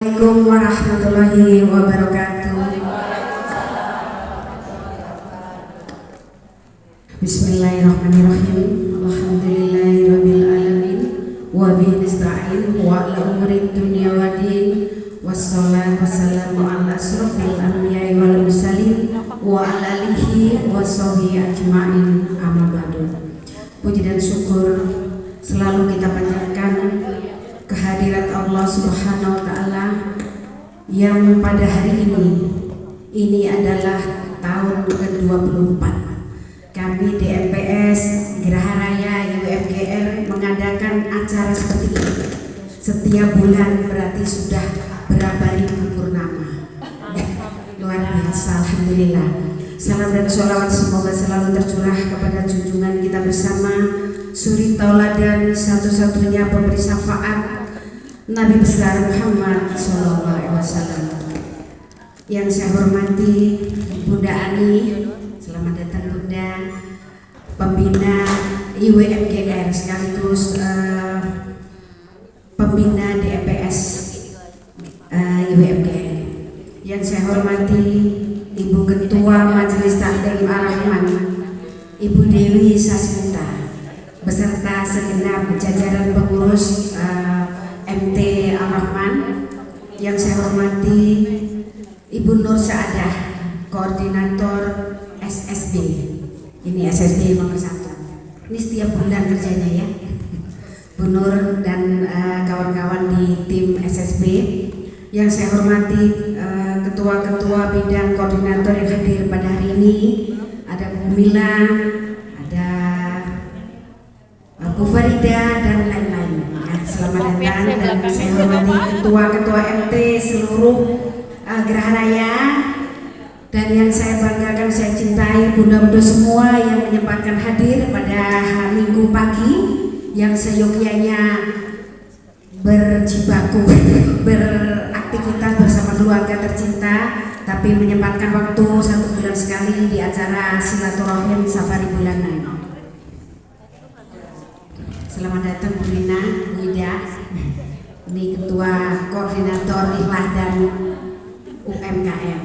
Assalamualaikum warahmatullahi wabarakatuh. Bismillahirrahmanirrahim. Alhamdulillahirabbil alamin wa bihi nasta'in wa ala umuri dunya waddin. Wassalatu wassalamu ala asrofil anbiya'i wal mursalin wa ala alihi wa sahbihi ajma'in, amma ba'du. Puji dan syukur selalu kita panjatkan kehadirat Allah Subhanahu wa taala yang pada hari ini adalah tahun ke-24 kami DMPS Geraha Raya UMGR mengadakan acara seperti ini setiap bulan, berarti sudah berapa ribu purnama. Luar biasa, alhamdulillah. Salam dan sholawat semoga selalu tercurah kepada junjungan kita bersama, suri tauladan satu-satunya pemberi syafaat, Nabi besar Muhammad SAW. Yang saya hormati Bunda Ani, selamat datang Bunda, pembina IWMGR sekaligus pembina DMPS IWMGR. Yang saya hormati Ibu Ketua Majelis Taklim Ar-Rahman, Ibu Dewi Sasmita, beserta segenap jajaran pengurus MT Ar-Rahman. Yang saya hormati Ibu Nur Saadah, koordinator SSB. Ini SSB nomor 1. Ini setiap bulan kerjanya ya, Bu Nur dan kawan-kawan di tim SSB. Yang saya hormati ketua-ketua bidang koordinator yang hadir pada hari ini, ada Bu Mila, ada Bu Farida dan lain-lain. Selamat datang, dan saya hormati ketua-ketua MT seluruh Geraha Raya, dan yang saya banggakan, saya cintai bunda-bunda semua yang menyempatkan hadir pada Minggu pagi yang seyogyanya berjibaku beraktivitas bersama keluarga tercinta, tapi menyempatkan waktu 1 bulan sekali di acara silaturahim safari bulanan. Selamat datang Bu Rina, Bu Ida. Ini ketua koordinator Ihlah dan UMKM.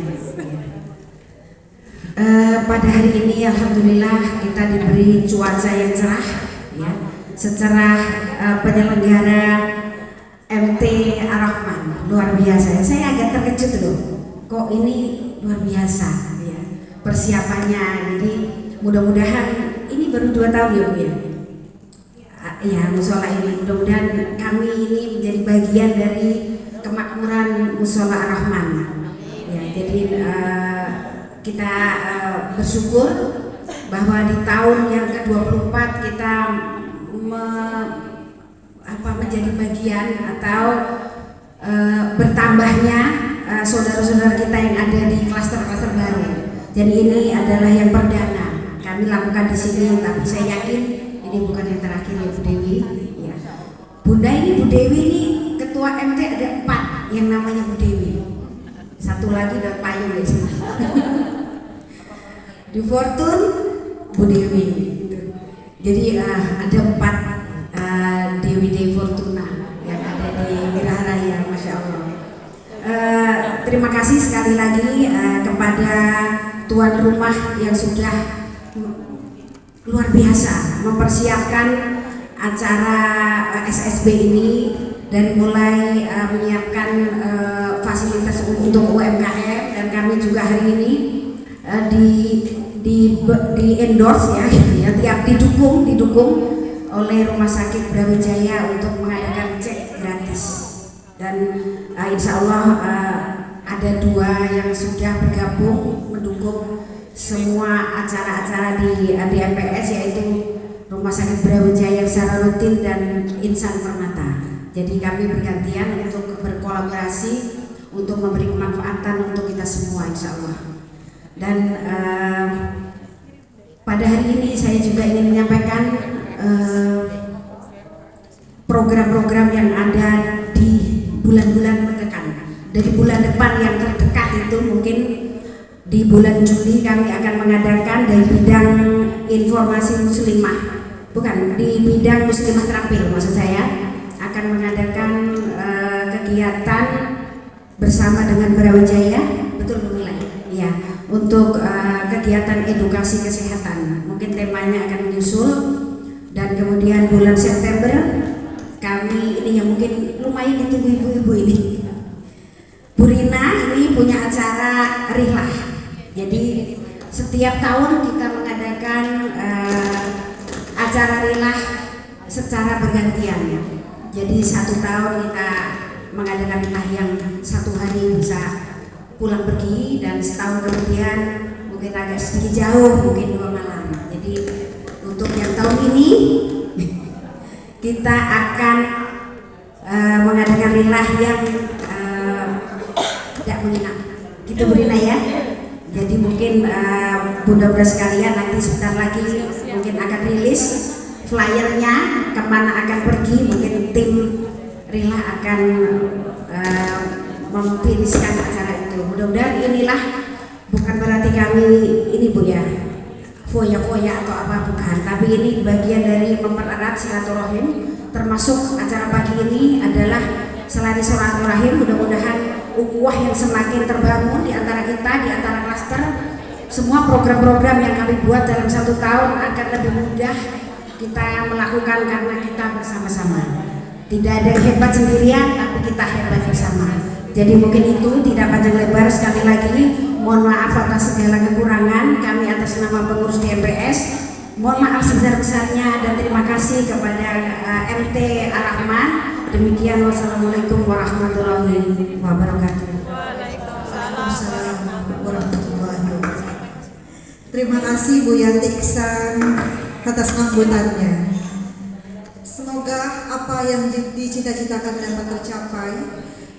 Pada hari ini alhamdulillah kita diberi cuaca yang cerah ya. Secara penyelenggara MT Ar-Rahman luar biasa. Saya agak terkejut loh. Kok ini luar biasa ya persiapannya. Jadi mudah-mudahan ini baru 2 tahun ya Bu ya. Ya, musola ini mudah-mudahan kami ini menjadi bagian dari kemakmuran musola Ar-Rahman. Ya, jadi kita bersyukur bahwa di tahun yang ke-24 kita menjadi bagian atau bertambahnya saudara-saudara kita yang ada di klaster-klaster baru. Jadi ini adalah yang perdana kami lakukan di sini, tapi saya yakin ini bukan yang terakhir ya Bu Dewi. Ya. Bunda ini Bu Dewi ini ketua MT ada 4 yang namanya Bu Dewi. Satu lagi udah payung di sini. Di Fortune Bu Dewi. Jadi ada 4 Dewi Fortuna yang ada di Geraha Raya, Masya Allah. Terima kasih sekali lagi kepada tuan rumah yang sudah luar biasa mempersiapkan acara SSB ini, dari mulai menyiapkan fasilitas untuk UMKM, dan kami juga hari ini di endorse ya, tiap didukung oleh Rumah Sakit Brawijaya untuk mengadakan cek gratis, dan insya Allah ada 2 yang sudah bergabung mendukung semua acara-acara di DMPS, yaitu Rumah Sakit Brawijaya secara rutin dan Insan Permata. Jadi kami bergantian untuk berkolaborasi untuk memberi kemanfaatan untuk kita semua insya Allah. Dan pada hari ini saya juga ingin menyampaikan program-program yang ada di bulan-bulan mendekat. Dari bulan depan yang terdekat itu mungkin di bulan Juli kami akan mengadakan dari bidang informasi muslimah, bukan, di bidang muslimah terampil maksud saya, akan mengadakan kegiatan bersama dengan Brawijaya, betul Bu Mila? Ya, untuk kegiatan edukasi kesehatan. Mungkin temanya akan menyusul, dan kemudian bulan September kami ini yang mungkin lumayan ditunggu ibu-ibu ini. Bu Rina ini punya acara Rihlah. Jadi setiap tahun kita mengadakan acara Rihlah secara bergantian. Jadi satu tahun kita mengadakan Rihlah yang satu hari bisa pulang pergi, dan setahun kemudian mungkin agak sedikit jauh, mungkin 2 malam. Jadi untuk yang tahun ini kita akan mengadakan Rihlah yang tidak menginap, gitu Bu Rina ya. Jadi mungkin bunda-bunda sekalian nanti sebentar lagi mungkin akan rilis flyernya kemana akan pergi. Mungkin tim Rihlah akan memfiniskan acara itu. Mudah-mudahan inilah, bukan berarti kami ini Bu ya foya-foya atau apa, bukan, tapi ini bagian dari mempererat silaturahim. Termasuk acara pagi ini adalah selain silaturahim, mudah-mudahan ukhuwah yang semakin terbangun di antara kita, di antara klaster. Semua program-program yang kami buat dalam 1 tahun akan lebih mudah kita melakukan karena kita bersama-sama. Tidak ada yang hebat sendirian, tapi kita hebat bersama. Jadi mungkin itu tidak panjang lebar. Sekali lagi mohon maaf atas segala kekurangan kami atas nama pengurus DMPS. Mohon maaf sebesar-besarnya dan terima kasih kepada MT Ar-Rahman. Demikian, wassalamualaikum warahmatullahi wabarakatuh. Waalaikumsalam warahmatullahi wabarakatuh. Terima kasih Bu Yanti Iksan atas sambutannya. Semoga apa yang dicita-citakan dapat tercapai.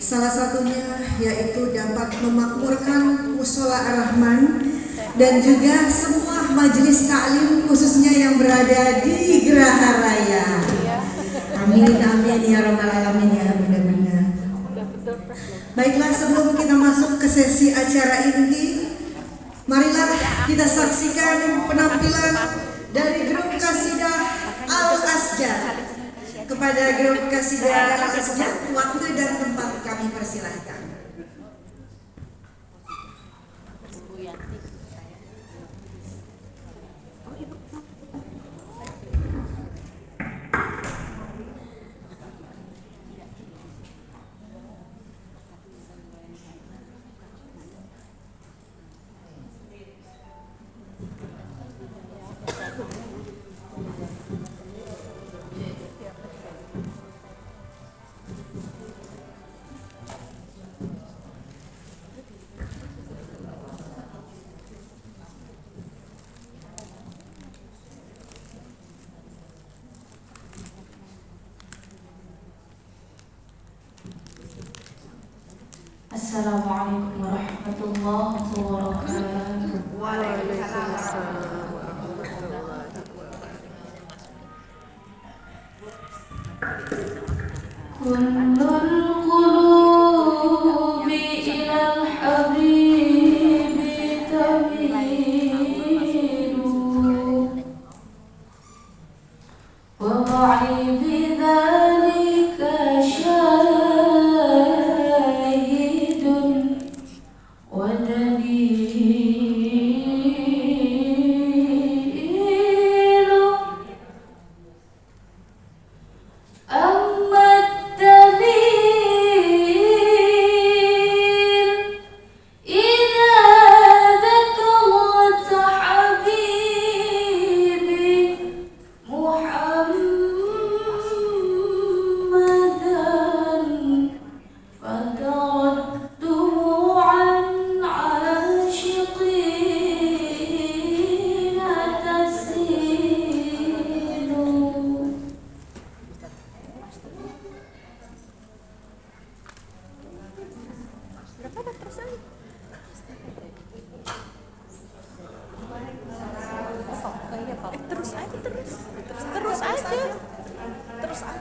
Salah satunya yaitu dapat memakmurkan Mushola Ar-Rahman dan juga semua majelis taklim khususnya yang berada di Geraha Raya. Amin amin ya rabbal alamin ya bunda-bunda. Baiklah, sebelum kita masuk ke sesi acara inti, marilah kita saksikan penampilan dari grup Qasidah Al-Asjar. Kepada grup Qasidah Al-Asjar, waktu dan tempat kami persilahkan. Assalamualaikum warahmatullahi wabarakatuh. Waalaikumsalam. Kullul qulubi ilal habibi tamilu wa ma'i bidzalika syahidun wa dalilu amma الدليل إذا ذكرت حبيبي محمدا فترت دموعا عاشقين تسيل.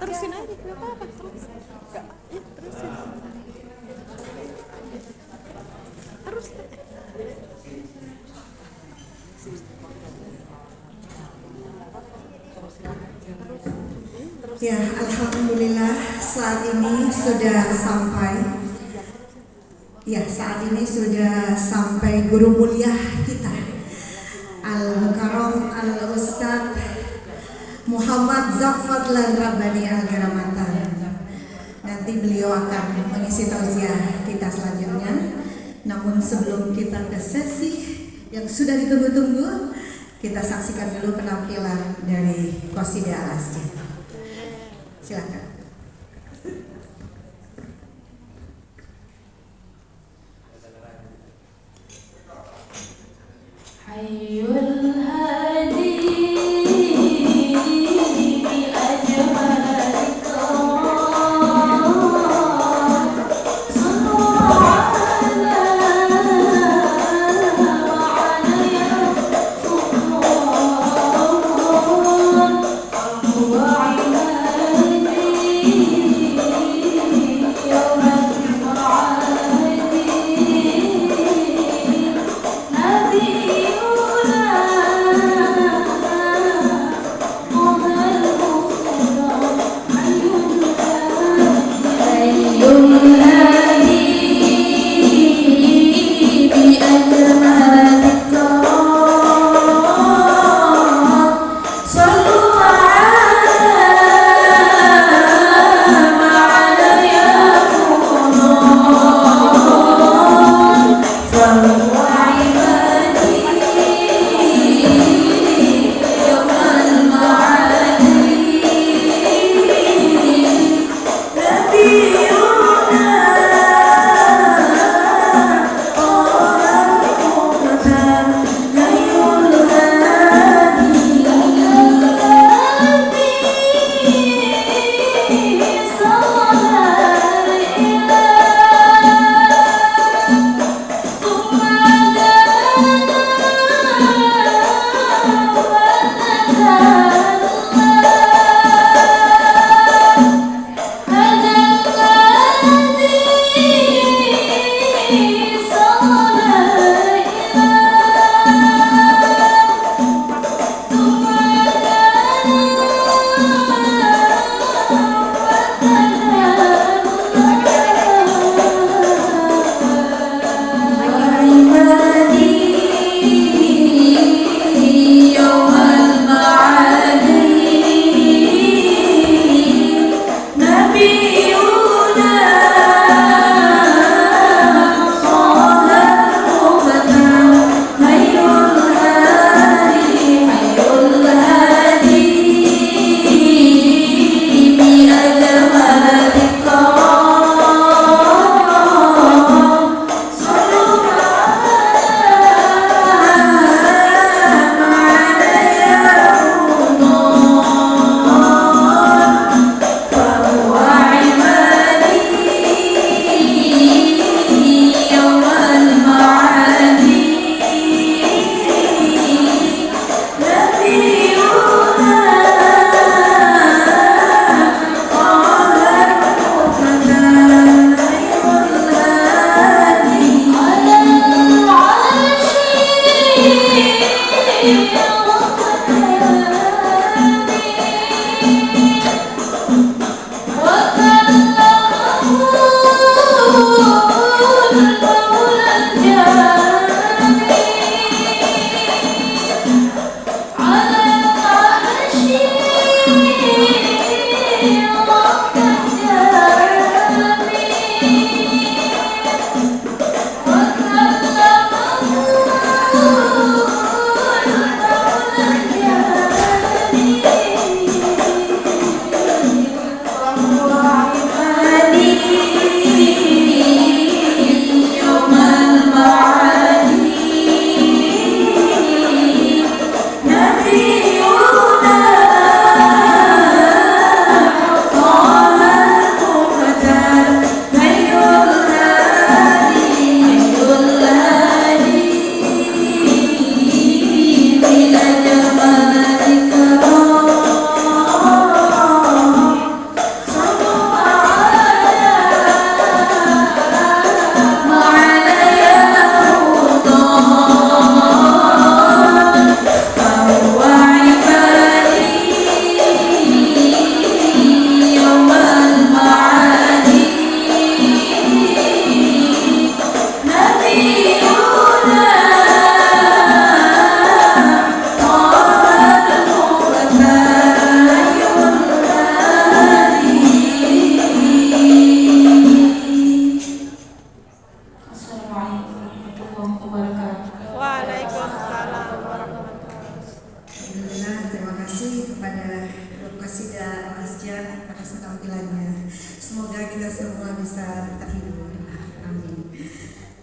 Terusin aja, nggak apa-apa, terus. Nggak, ya, terusin. Terus. Ya, alhamdulillah saat ini sudah sampai Ya, saat ini sudah sampai guru mulia kita, Al-Mukarram Al-Ustadz Muhammad Zafadlan Rabbani Al-Garamatan. Nanti beliau akan mengisi tausiah kita selanjutnya. Namun sebelum kita ke sesi yang sudah ditunggu-tunggu, kita saksikan dulu penampilan dari Qasidah Al-Asqi. Silakan. Hayyul hadi bi ajmal iqam sallu ala ya sultan wa ibadi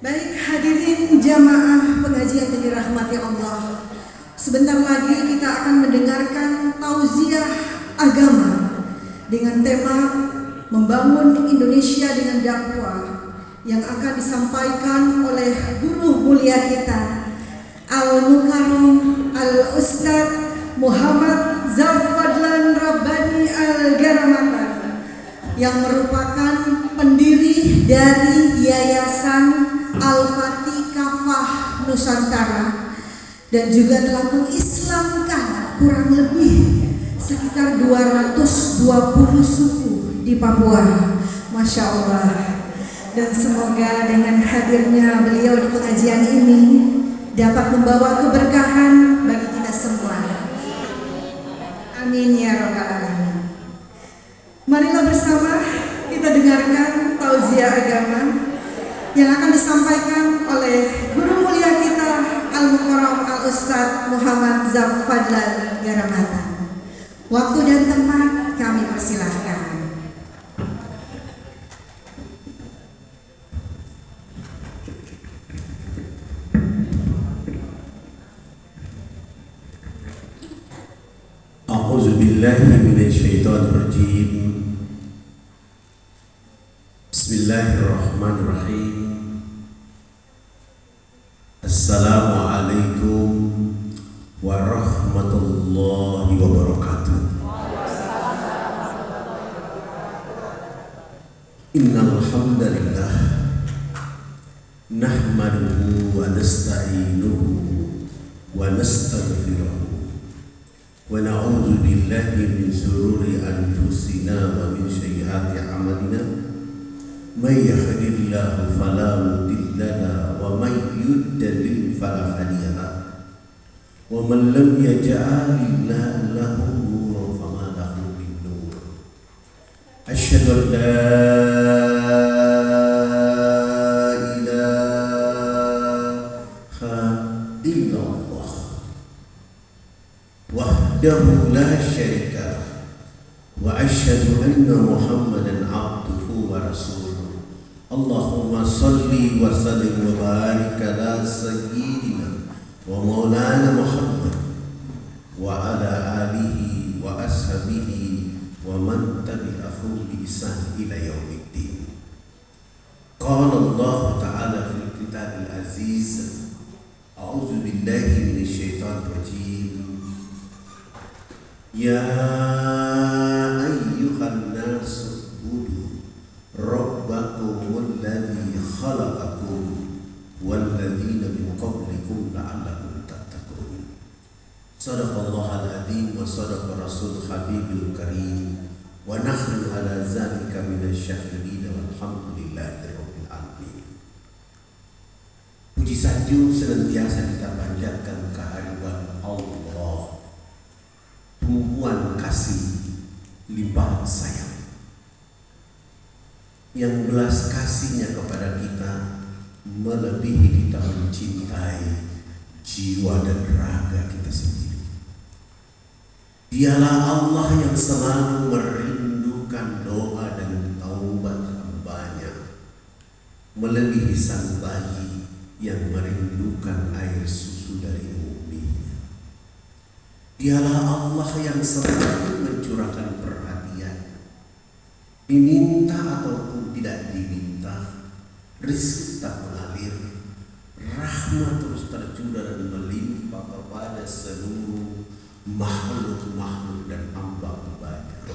Baik hadirin jamaah pengajian yang dirahmati Allah. Sebentar lagi kita akan mendengarkan tauziah agama dengan tema Membangun Indonesia dengan Dakwah yang akan disampaikan oleh guru mulia kita Al-Mukarram Al-Ustadz Muhammad Zafadlan Rabbani Al-Garamatan yang merupakan pendiri dari Yayasan Al-Fatih Kafah Nusantara dan juga telah mengislamkan kurang lebih sekitar 220 suku di Papua. Masya Allah. Dan semoga dengan hadirnya beliau di pengajian ini dapat membawa keberkahan bagi kita semua. Amin ya rabbal alamin. Marilah bersama kita dengarkan tauziah agama yang akan disampaikan oleh guru mulia kita Al-Mukarram Al-Ustadz Muhammad Zafadlan Garamatan. Waktu dan tempat kami persilahkan. A'udzu billahi minasyaitonir rajim. Bismillahirrahmanirrahim. Assalamualaikum warahmatullahi wabarakatuh. Innal hamdalillah nahmaduhu wa nasta'inuhu wa nastaghfiruh wa na'udzu billahi min shururi anfusina wa min sayyiati a'malina may yahdihillahu fala mudilla lahu wa may yudlil fala hadiya lahu wa man lam yaj'al lahu nuran fama lahu min nur. Asyhadu an la ilaha illallah wahdahu la syarika lah wa asyhadu anna Muhammadan abduhu wa rasuluh. Allahumma salli wa sallim wa barik ala sayyidina wa maulana Muhammad wa ala alihi wa ashabihi wa man tabi'ahum bi ihsan ila yaumiddin. Qala Allah ta'ala fil kitabil aziz, a'udzu billahi minasyaitonir rajim. Ya ayyuhan nasu ubudu rabbakumul ladzi khalaqakum wal ladzina min qablikum la'allakum tattaqun. Shadaqallahul adzim wa shadaqa rasul habibul karim wa nahnu ala zalika minasyahidin walhamdulillahi rabbil alamin. Puji sanjung senantiasa kita panjatkan kehadiran Allah, tumpuan kasih limpah sayang yang belas kasihnya kepada kita melebihi kita mencintai jiwa dan raga kita sendiri. Dialah Allah yang selalu merindukan doa dan taubat hambanya melebihi sang bayi yang merindukan air susu dari umbinya. Dialah Allah yang selalu mencurahkan perhatian, diminta ataupun tidak diminta, rezeki tak mengalir, rahmat terus tercurah dan melimpah kepada seluruh makhluk-makhluk dan hamba-hambanya.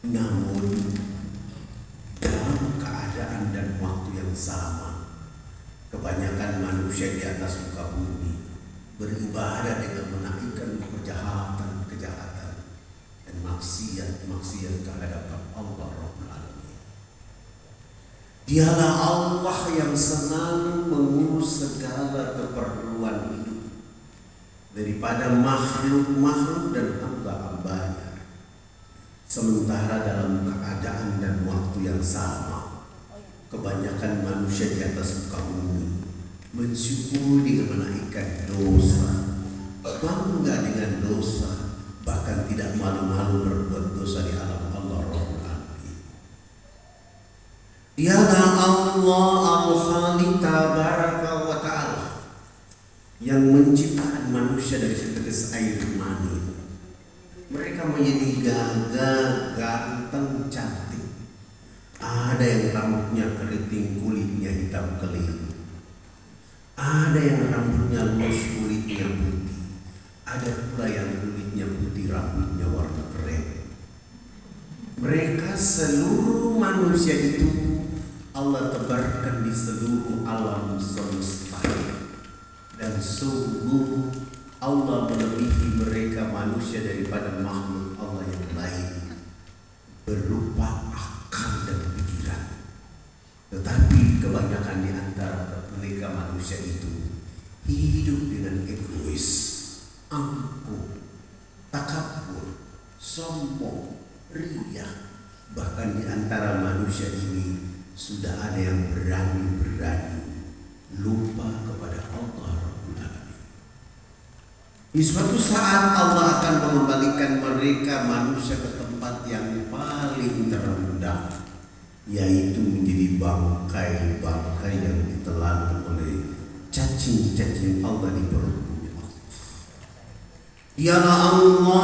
Namun dalam keadaan dan waktu yang sama, kebanyakan manusia di atas muka bumi beribadah dengan menaikkan kejahatan dan maksiat kehadapan Allah Rabbul Alamin. Dialah Allah yang selalu mengurus segala keperluan hidup daripada makhluk-makhluk dan hamba-hambanya. Sementara dalam keadaan dan waktu yang sama, kebanyakan manusia di atas muka bumi mensyukuri dengan menaikkan dosa, bangga dengan dosa, bahkan tidak malu-malu berbuat dosa di alam Allah Rabbul Alamin. Dialah Allah Al-Khaliq manusia dari setetes air mani. Mereka menjadi gagah, ganteng, cantik. Ada yang rambutnya keriting, kulitnya hitam keling. Ada yang rambutnya lurus, kulitnya putih. Ada pula yang kulitnya putih, rambutnya warna krem. Mereka seluruh manusia itu Allah tebarkan di seluruh alam semesta. Dan sungguh Allah melebihi mereka manusia daripada makhluk Allah yang lain berupa akal dan pikiran. Tetapi kebanyakan di antara mereka manusia itu hidup dengan egois, angkuh, takabur, sombong, riya. Bahkan di antara manusia ini sudah ada yang berani lupa kepada Allah Rabbul Alamin. Di suatu saat Allah akan mengembalikan mereka manusia ke tempat yang paling terendah, yaitu menjadi bangkai-bangkai yang ditelan oleh cacing-cacing Allah di perut bumi Allah. Dialah Allahu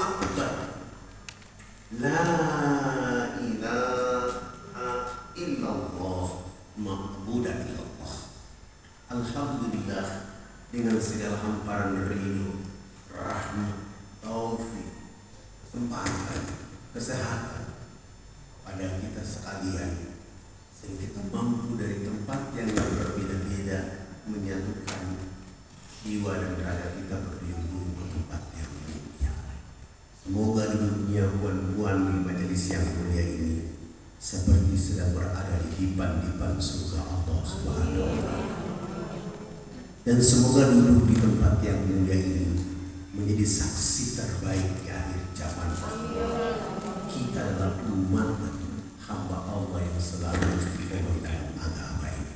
Akbar. La ilaha illallah ma'budan illallah. Alhamdulillah, dengan segala hamparan ridho, rahmat, taufik, kesempatan, kesehatan pada kita sekalian, sehingga kita mampu dari tempat yang berbeda-beda menyatukan jiwa dan raga kita berdiam ke tempat yang mulia. Semoga duduknya puan-puan di majelis yang mulia ini seperti sedang berada di dipan-dipan surga Allah Subhanahu wa Ta'ala. Dan semoga duduk di tempat yang mulia ini menjadi saksi terbaik di akhir zaman. Kita adalah umat hamba Allah yang selalu istiqomah dalam agama ini.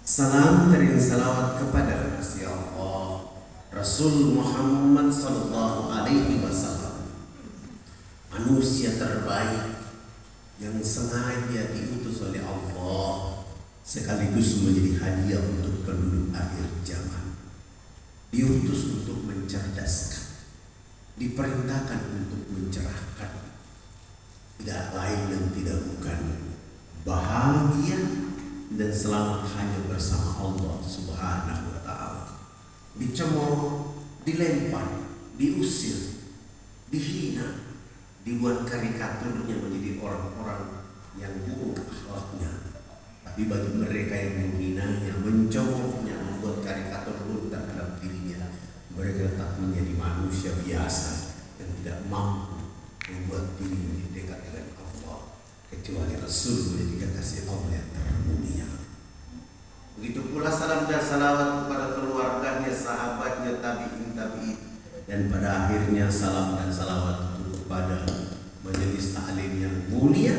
Salam dan salawat kepada Rasul Allah, Rasul Muhammad sallallahu alaihi wasallam, manusia terbaik yang sengaja diutus oleh Allah sekaligus menjadi hadiah untuk penduduk akhir zaman. Diutus untuk mencerdaskan, diperintahkan untuk mencerahkan, tidak lain dan tidak bukan bahagia dan selamat hanya bersama Allah Subhanahu wa Ta'ala. Dicemooh, dilempar, diusir, dihina, dibuat karikaturnya menjadi orang-orang yang buruk akhlaknya. Tapi bagi mereka yang menghinanya, mencemoohnya, membuat karikatur buruk terhadap dirinya, mereka tetap menjadi manusia biasa yang tidak mampu membuat diri menjadi dekat dengan Allah, kecuali Rasul menjadi kekasih Allah yang termulia. Begitu pula salam dan salawat kepada keluarganya, sahabatnya, tabi'in, dan pada akhirnya salam dan salawat itu kepada majelis ta'lim yang mulia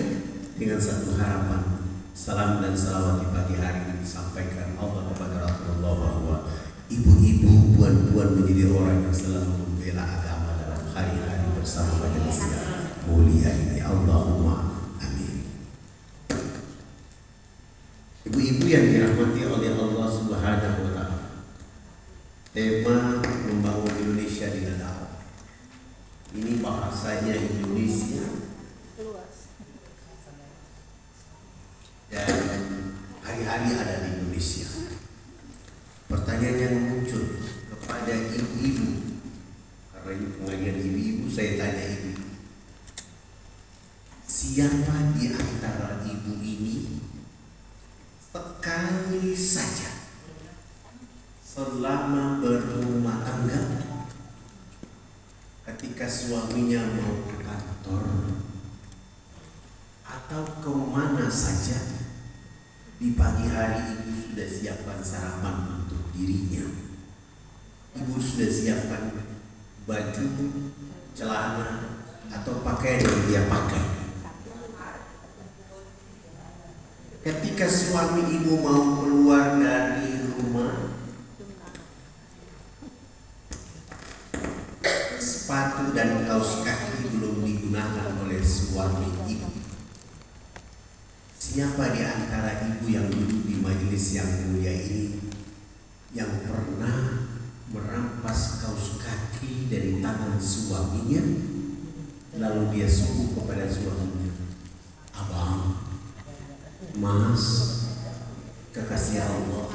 dengan satu harapan. Salam dan salawat di pagi hari ini disampaikan Allah kepada Rasulullah bahwa ibu-ibu, puan-puan menjadi orang yang selalu membela agama dalam hari-hari bersama majelis yang mulia ini. Allahumma amin. Ibu-ibu yang dirahmati oleh Allah Subhanahu wa Ta'ala, tema membangun Indonesia dengan dakwah. Ini bahasanya Indonesia dan hari-hari ada di Indonesia. Pertanyaan yang muncul kepada ibu-ibu, karena ini pengajian ibu-ibu, saya tanya ibu, siapa di antara ibu ini sekali saja selama berumah tangga ketika suaminya mau ke kantor atau kemana saja, di pagi hari ibu sudah siapkan sarapan untuk dirinya, ibu sudah siapkan baju, celana atau pakaian yang dia pakai. Ketika suami ibu mau keluar dari rumah, sepatu dan kaos kaki belum digunakan oleh suami ibu. Siapa siapa di antara ibu yang duduk di majelis yang mulia ini yang pernah merampas kaus kaki dari tangan suaminya, lalu dia suruh kepada suaminya, "Abang, Mas, kekasih Allah,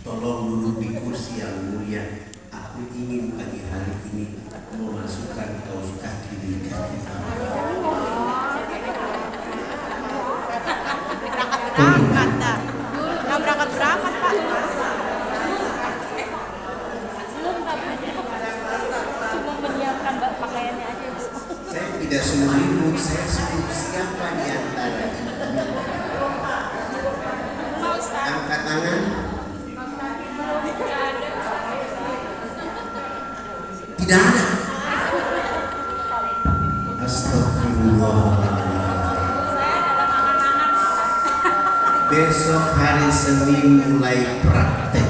tolong duduk di kursi yang mulia. Aku ingin pagi hari ini memasukkan kaus kaki di kaki abang." Berangkat dah. Nggak berangkat Pak. Cuma menyiapkan pakaiannya aja. Saya tidak suruh ribut, saya suruh siapa di antara ini. Angkat tangan. Tidak ada. Astagfirullah. Besok hari Senin mulai praktek.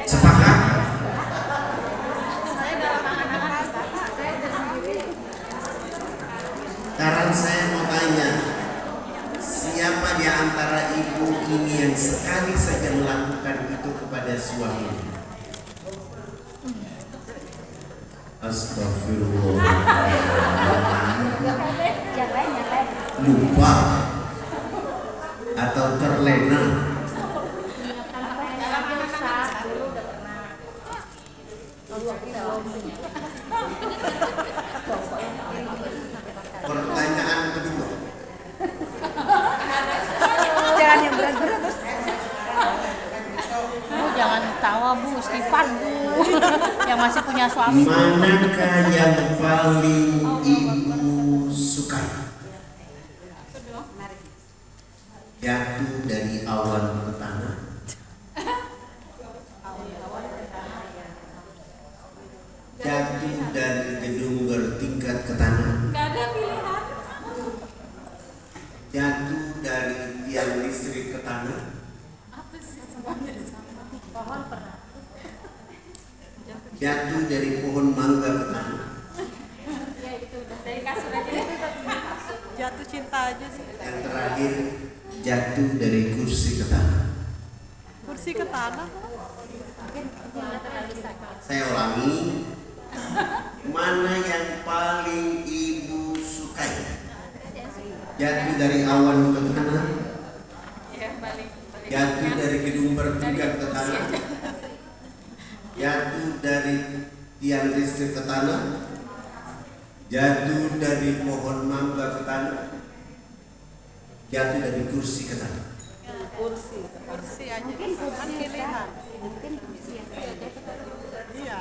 Sepakat? Sekarang saya mau tanya, siapa di antara ibu ini yang sekali saja melakukan itu kepada suaminya? Astagfirullah. Lupa atau terlena? Pertanyaan kedua. Jangan yang berat-berat. Bu, jangan tawa Bu, istighfar Bu. Yang masih punya suami. Manakah yang paling ibu sukai? Jatuh dari awan ke tanah, jatuh dari gedung bertingkat ke tanah, jatuh dari tiang listrik ke tanah, jatuh dari pohon mangga ke tanah, Jatuh cinta aja sih. yang terakhir jatuh dari kursi ke tanah. Kursi ke tanah. Saya ulangi, mana yang paling ibu sukai? Jatuh dari awan ke tanah, jatuh dari gedung bertingkat ke tanah, jatuh dari tiang listrik ke tanah, jatuh dari pohon mangga ke tanah, jatuh dari kursi ke tanah. Kursi aja. Kan pilihan. Iya.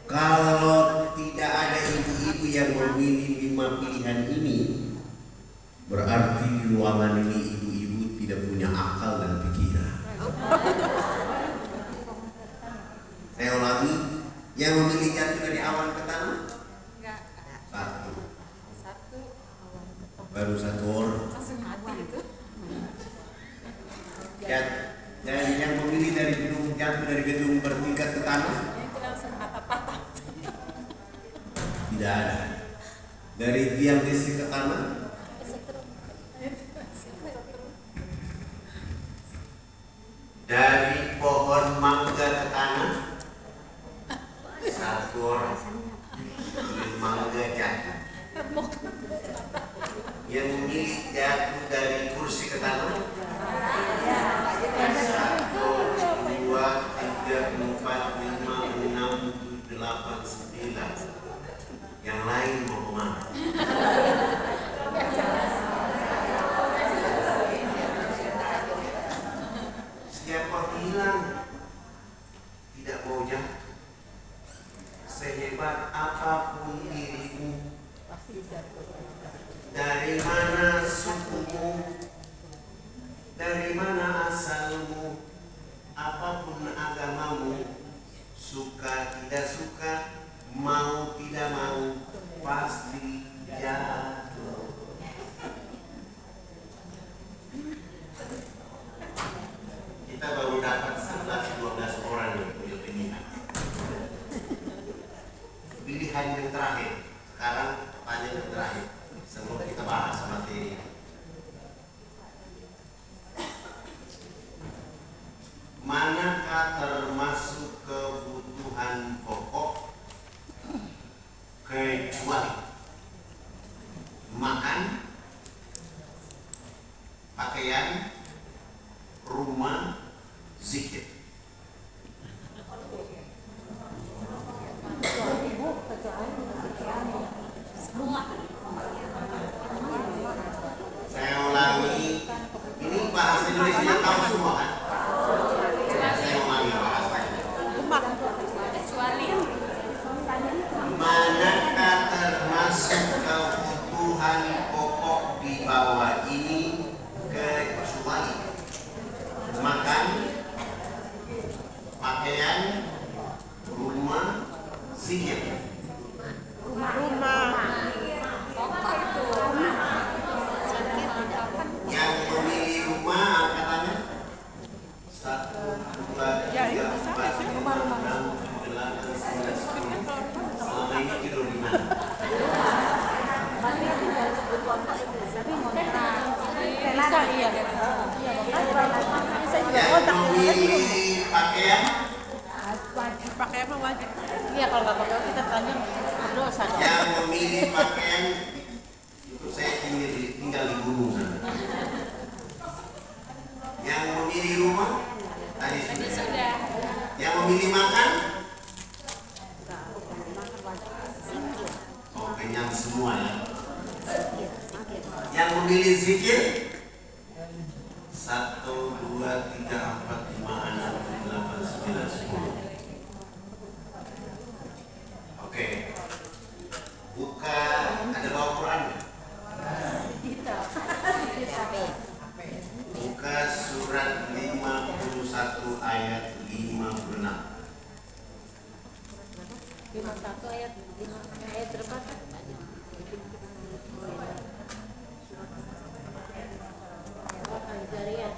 Kalau tidak ada ibu-ibu yang memilih 5 pilihan ini, berarti di ruangan ini ibu-ibu tidak punya akal dan pikiran. Saya ulangi, yang memilih jatuh dari awan ke tanah? Satu. Baru satu orang. Dan yang memilih dari gedung jatuh dari gedung bertingkat ke tanah? Tidak ada. Dari tiang listrik ke tanah? Dari pohon mangga ke tanah? Satu orang. Kulit mangga jatuh. Yang memilih jatuh dari kursi ke tanah? 1, 2, 3, 4, 5, 6, 7, 8, 9. Yang lain mau kemana? Siapa bilang tidak mau jatuh? Sehebat apapun dirimu, dari mana sukumu, dari mana asalmu, apapun agamamu, suka tidak suka, mau tidak mau, pasti jatuh. Kita baru dapat 11-12 orang yang punya pilihan. Pilihan yang terakhir, sekarang pertanyaan yang terakhir. sebelum kita bahas materi. Manakah termasuk kebutuhan pokok kecuali makan, pakaian, rumah, zikir? Saya ulangi, ini bahasa Indonesia tahu semua kan? Saya ulangi bahasanya. Manakah termasuk kebutuhan pokok di bawah ini kecuali makan, pakaian, rumah, zikir? Yang memilih rumah angkatannya 1, 2, 3, 4, 5, 6, 7, 8, 9, 10. Selama ini tidur di mana? Bisa iya. Yang memilih pakaian, Pakai apa wajib? Iya kalau nggak pakai kita tanya berdosa dong. yang memilih pakaian itu saya tinggal di gunung sana. Yang memilih rumah tadi sudah. Yang memilih makan, oh kenyang semua ya. Yang memilih zikir 1, 2, 3, 4, 5, 6, 7, 8, 9, 10. Oke. Buka, ada bawa Quran nggak? Buka surat 51 ayat 56. 51 ayat 5 ayat berapa? Al-Zariyat.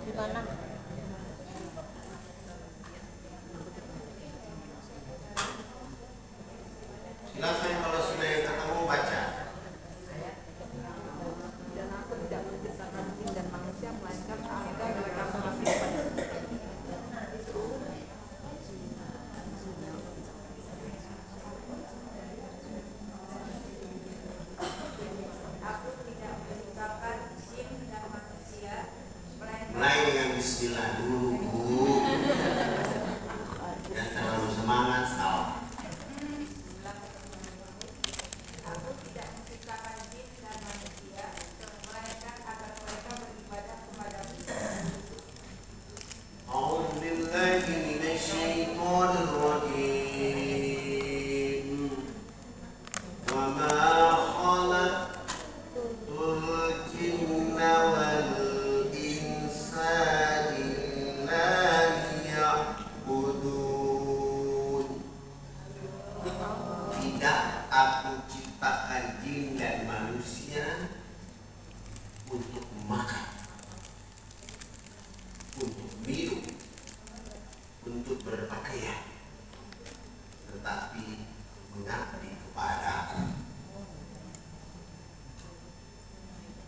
Di mana? Silakan kalau sudah yang ketemu baca. Mulai dengan bismillah dulu, Bu. Dan terlalu semangat salah. أعوذ بالله من الشيطان الرجيم وما خلقت الجن والإنس إلا ليعبدون. Tidak aku ciptakan jin dan manusia untuk makan, untuk minum, untuk berpakaian, tetapi mengabdi kepada Aku.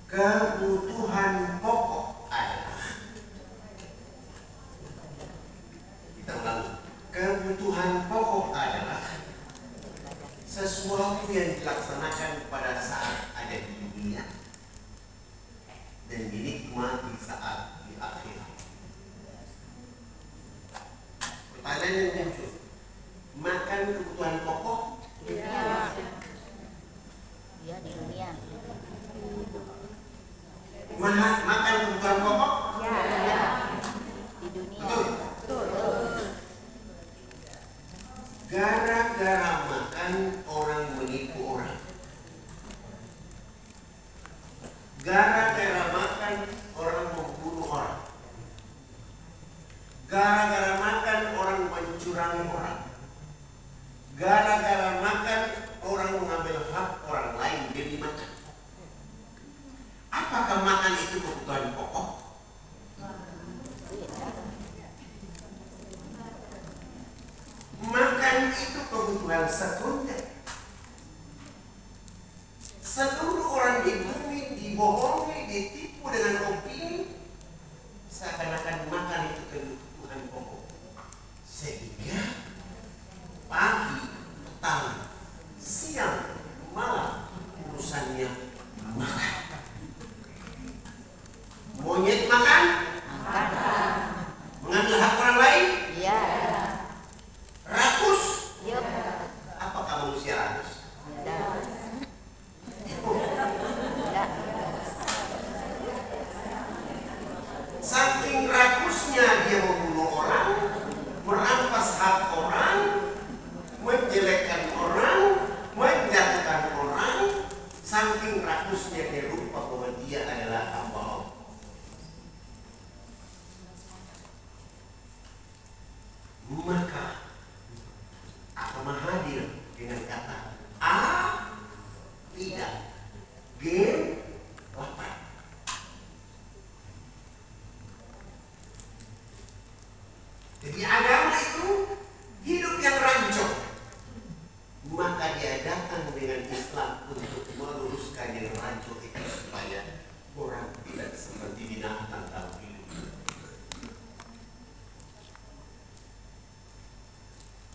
Kebutuhan pokok adalah, kita ulangi, kebutuhan pokok adalah sesuatu yang dilaksanakan pada saat ada di dunia dan dinikmati saat di akhirat. Pertanyaan yang muncul, makan kebutuhan pokok? Iya di dunia. Makan kebutuhan pokok? Iya di dunia. Betul. Gara-gara makan orang menipu orang. Gara-gara makan orang membunuh orang. Gara-gara makan orang mencurangi orang. Gara-gara makan orang mengambil hak orang lain demi makan. Seluruh orang di bumi dibohongi, ditipu dengan opini seakan-akan makan itu kebutuhan pokok. Sehingga pagi, petang, siang, malam urusannya makan. Monyet makan? Mengambil hak orang lain? Iya. Rakus? Yup. Apakah manusia rakus? Tidak. Saking rakusnya dia membunuh orang, merampas hak orang, menjelekkan orang, menjatuhkan orang. Saking rakusnya dia lupa bahwa dia adalah hamba Allah. Maka akan hadir dengan kata A tidak, G lapar. Jadi agama itu hidup yang rancong. Maka dia datang dengan Islam untuk meluruskan yang rancong itu supaya orang tidak seperti binatang dalam hidup.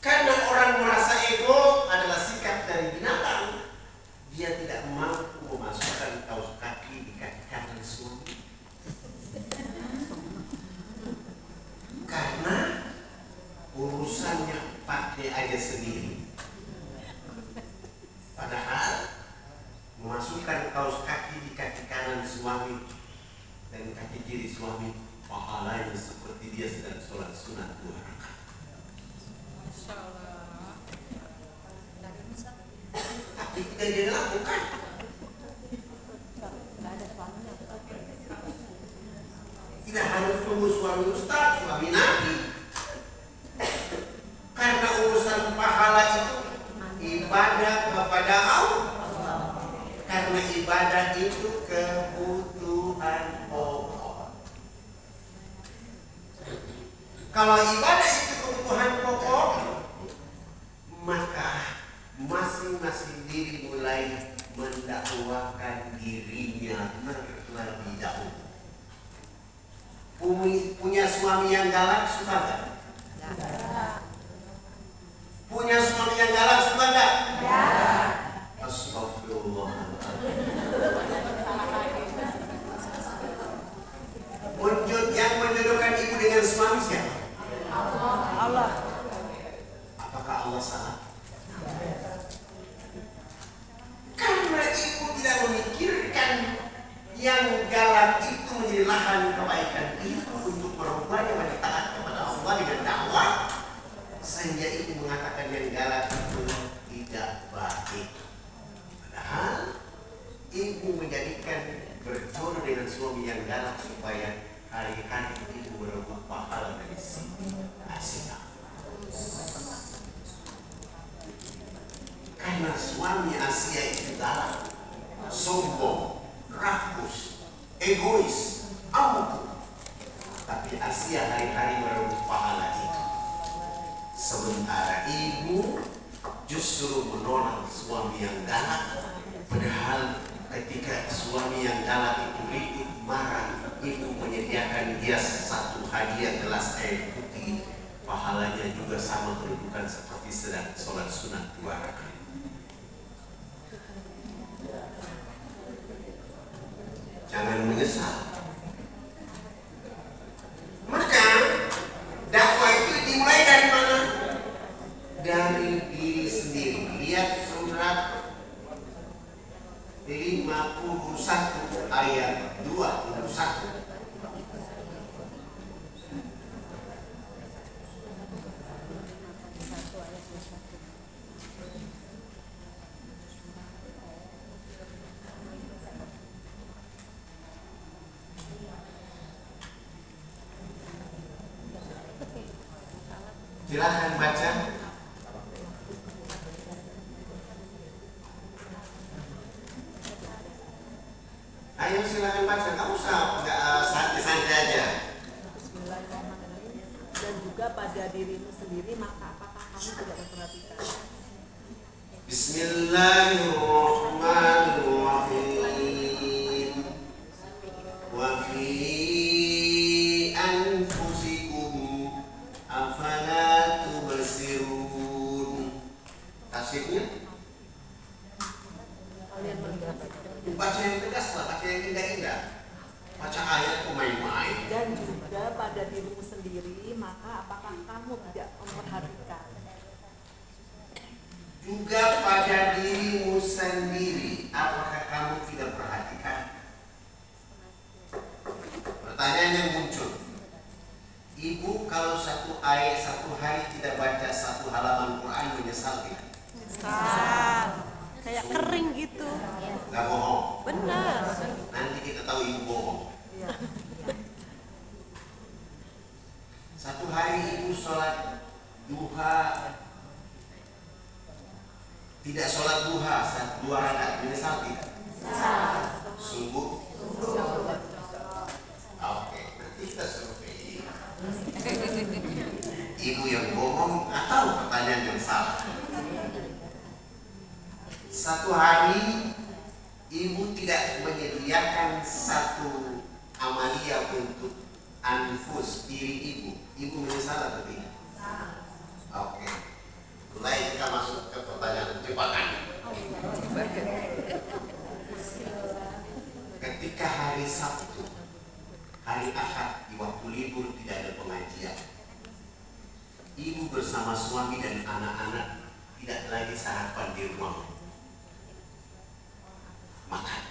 Karena orang merasa ego adalah sikap dari binatang, dia tidak mampu memasukkan kaus kaki di kaki kanan suami. Karena urusannya pakai aja sendiri. Padahal memasukkan kaus kaki di kaki kanan suami dan kaki kiri suami, pahalanya seperti dia sedang sholat sunat 2 rakaat. Tapi tidak dia lakukan. Tidak harus tunggu suami ustaz, suami nabi. Karena urusan pahala itu ibadah kepada Allah. Karena ibadah itu kebutuhan pokok. Kalau ibadah itu kebutuhan pokok, maka masing-masing diri mulai mendakwakan dirinya terlebih dahulu. Punya suami yang galak suka gak? Punya suami yang galak suka gak? Astagfirullahaladzim. Yang menjodohkan ibu dengan suami siapa? Allah. Apakah Allah salah? Karena ibu tidak memikirkan yang galak itu menjadi lahan kebaikan itu untuk merubahnya menjadi taat kepada Allah dengan dakwah, sehingga ibu mengatakan yang galak itu tidak baik. Padahal ibu menjadikan berjodoh dengan suami yang galak supaya hari-hari ibu merebut pahala dari si Asia. Karena suami Asia itu galak, sombong, rakus, egois, ampuh. Tapi Asia hari-hari merebut pahala itu. Sementara ibu justru menolak suami yang galak. Padahal ketika suami yang galak itu ribut, marah, ibu menyediakan dia satu hadiah gelas air putih. Pahalanya juga sama kedudukan seperti sedang sholat sunat 2 rakaat. Jangan menyesal. Maka dakwah itu dimulai dari mana? Dari diri sendiri. Lihat surat 51 ayat 21. Silahkan baca. Ayo silahkan baca. Kamu santai-santai aja. Bismillahirrahmanirrahim. Dan juga pada dirimu sendiri, maka apakah kamu tidak memperhatikan? Bismillahirrahmanirrahim. Kalian mengerti. Baca yang tegas lah, baca yang indah-indah. Baca ayat kok main-main. Dan juga pada dirimu sendiri, maka apakah kamu tidak memperhatikan? Juga pada dirimu sendiri, apakah kamu tidak perhatikan? Pertanyaan yang muncul, ibu kalau satu hari tidak baca satu halaman Quran menyesal tidak? Kayak kering gitu. Gak bohong. Benar. Nanti kita tahu ibu bohong. Iya. Satu hari ibu sholat duha, tidak sholat duha, 2 rakaat menyesal tidak? Sungguh? Oke, nanti kita survei. Ibu yang bohong atau pertanyaan yang salah? Satu hari ibu tidak menyediakan satu amalia untuk anfus diri ibu menyesal atau tidak? Oke, mulai kita masuk ke pertanyaan jebakan. Ketika hari Sabtu, hari Ahad di waktu libur tidak ada pengajian, ibu bersama suami dan anak-anak tidak lagi sarapan di rumah, makan.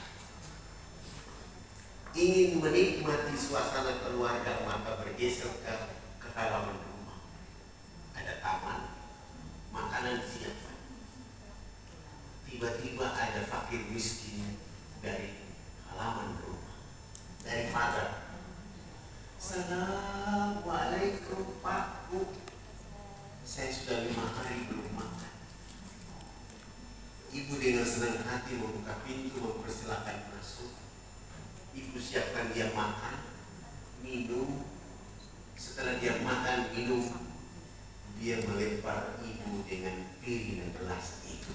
Ingin menikmati suasana keluarga, maka bergeser ke halaman rumah. Ada taman, makanan disiapkan. Tiba-tiba ada fakir miskin dari halaman rumah, dari pagar. Assalamualaikum Pak Bu, saya sudah 5 hari belum makan. Ibu dengan senang hati membuka pintu, mempersilahkan masuk. Ibu siapkan dia makan, minum. Setelah dia makan, minum, dia melempar ibu dengan piring dan gelas itu.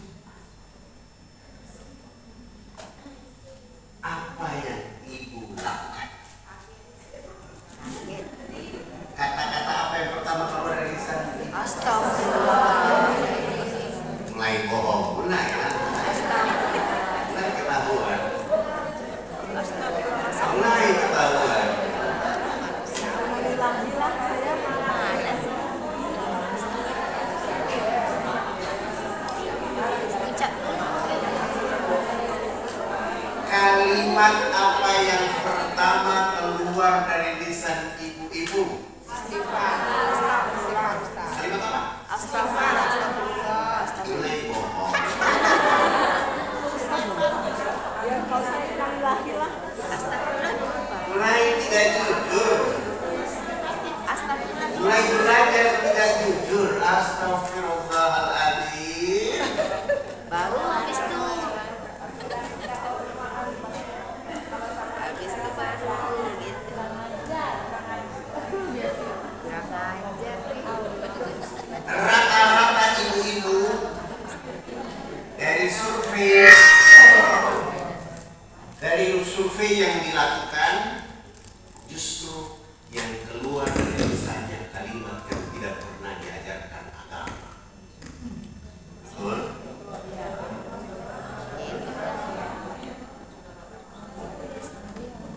Apa yang ibu lakukan? Kata-kata apa yang pertama keluar dari lisan? Astagfirullah. Mulai bohong, mulai ya. Mulai ketahuan. Mulai ketahuan. Alhamdulillah saya mana sih? Kalimat apa yang pertama keluar dari lisan ibu-ibu? Kalimat apa? Astagfirullah. Mulai bohong. Ya kalau saya alhamdulillah. Mulai tidak jujur. Mulai belajar tidak jujur. Astagfirullahaladzim. Baru habis itu baru gitu. Rata-rata ibu-ibu dari survei yang dilakukan, justru yang keluar dari lisannya kalimat yang tidak pernah diajarkan agama. Betul?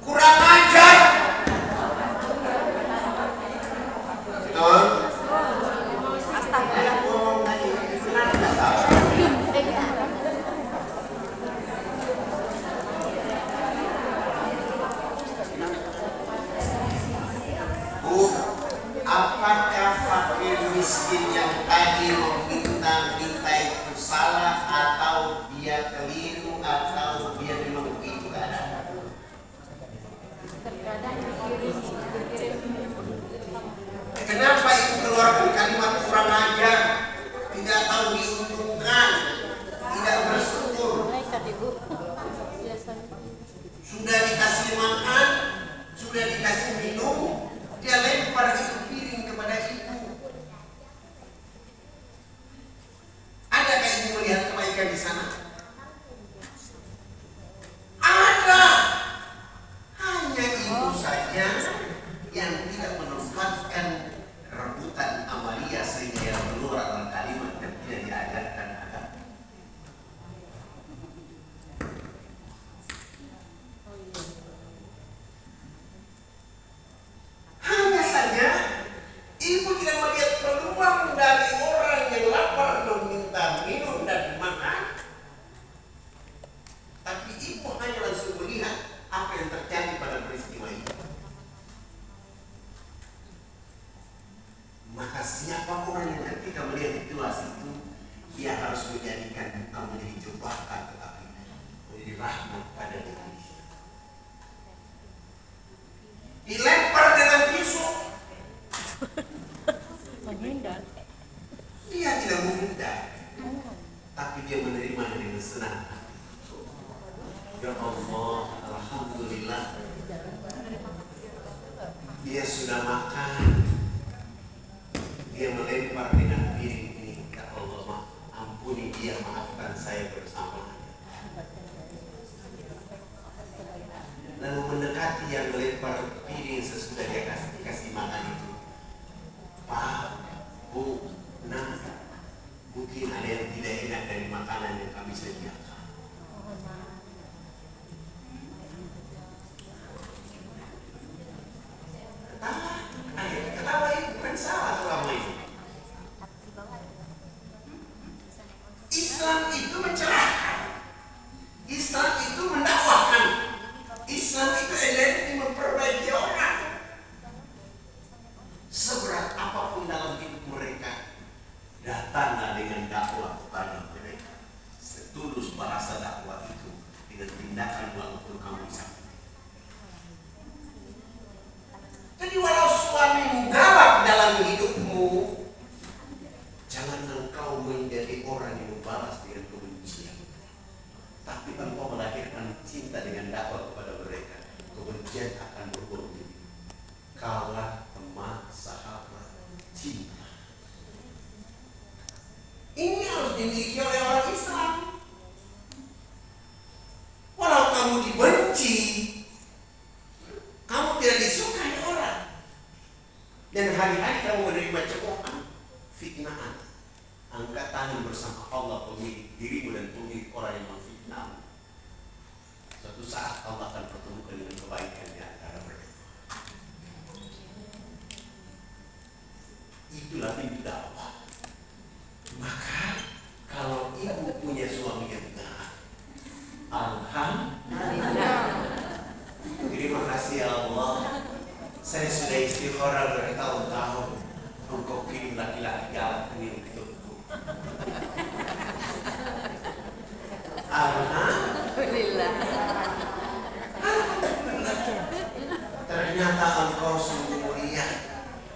Kurang ajar. Betul? Bu, apakah fakir miskin yang tadi meminta itu salah, atau dia keliru, atau dia memang begitu keadaan? Kenapa ibu keluarkan kalimat kurang ajar, tidak tahu diuntungkan, tidak bersyukur? Sudah dikasih makan, sudah dikasih minum, dia lempar itu piring kepada ibu. Adakah ibu melihat kebaikan di sana? Ada. Hanya ibu saja yang tidak menempatkan rebutan amalia sehingga keluar kalimat yang tidak diajarkan agama. rahmat pada dirinya. Dilempar dengan pisau, Menghindar. dia tidak menghindar, tapi dia menerima dengan senang hati. Ya Allah, alhamdulillah, dia sudah makan. Dia melempar dengan piring ini. Ya Allah, ampuni dia, maafkan saya bersamanya. Lalu mendekati yang melempar piring sesudah dia kasih makan itu. Pak, Bu, Nah, mungkin ada yang tidak enak dari makanan yang kami sediakan. Ketawa itu bukan salah selama ini. Islam itu mencerahkan. Islam itu mendakwahkan. Islam itu energi memperbaiki orang. Seberat apapun dalam hidup mereka, datanglah dengan dakwah kepada mereka. Setulus bahasa dakwah itu dengan tindakanlah untuk kamu sakit. Jadi walau suamimu galak dalam hidupmu, jangan engkau menjadi orang yang membalas dengan kebencian. Tapi engkau melahirkan cinta dengan dakwah kepada mereka. Kebencian akan berbuah diri. Kalah, teman, sahabat, cinta. Ini harus dimiliki oleh orang Islam. Walau kamu dibenci, kamu tidak disukai orang, dan hari-hari kamu menerima cekokan, fitnaan, angkat tangan bersama Allah pemilik dirimu dan pemilik orang yang memfitnahmu. Suatu saat Allah akan pertemukan dengan kebaikan di antara mereka. Itulah pintu dakwah. Maka kalau ibu punya suami yang taat, alhamdulillah. Terima kasih ya Allah. Saya sudah istikharah bertahun-tahun. Engkau kirim laki-laki galak ini untukku. Alhamdulillah. Ternyata engkau sungguh mulia.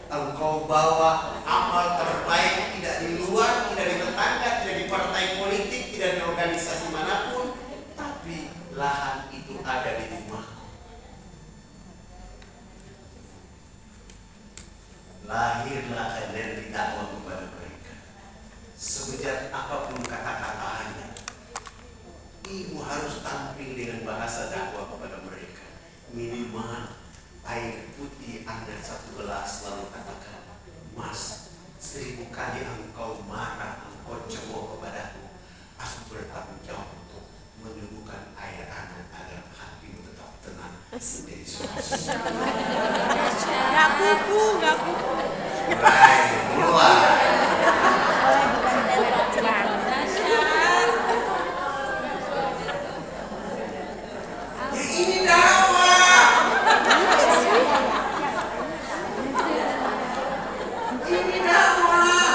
Engkau bawa amal terbaik, tidak di luar, tidak di tetangga, tidak di partai politik, tidak di organisasi manapun, tapi lahan itu ada di rumahku. Lahirlah energi dakwah kepada mereka. Sebejat apapun kata-katanya, ibu harus tampil dengan bahasa dakwah kepada mereka. Minimal air putih Anda 1 gelas, lalu katakan, Mas, 1000 kali engkau marah, engkau cemooh kepadaku, aku bertanggung jawab untuk menyembuhkan air Anda agar hatimu tetap tenang menjadi suasana. Gak kuku, gak kuku. Baik, mulai. Ya, ini dakwah. Ini dakwah.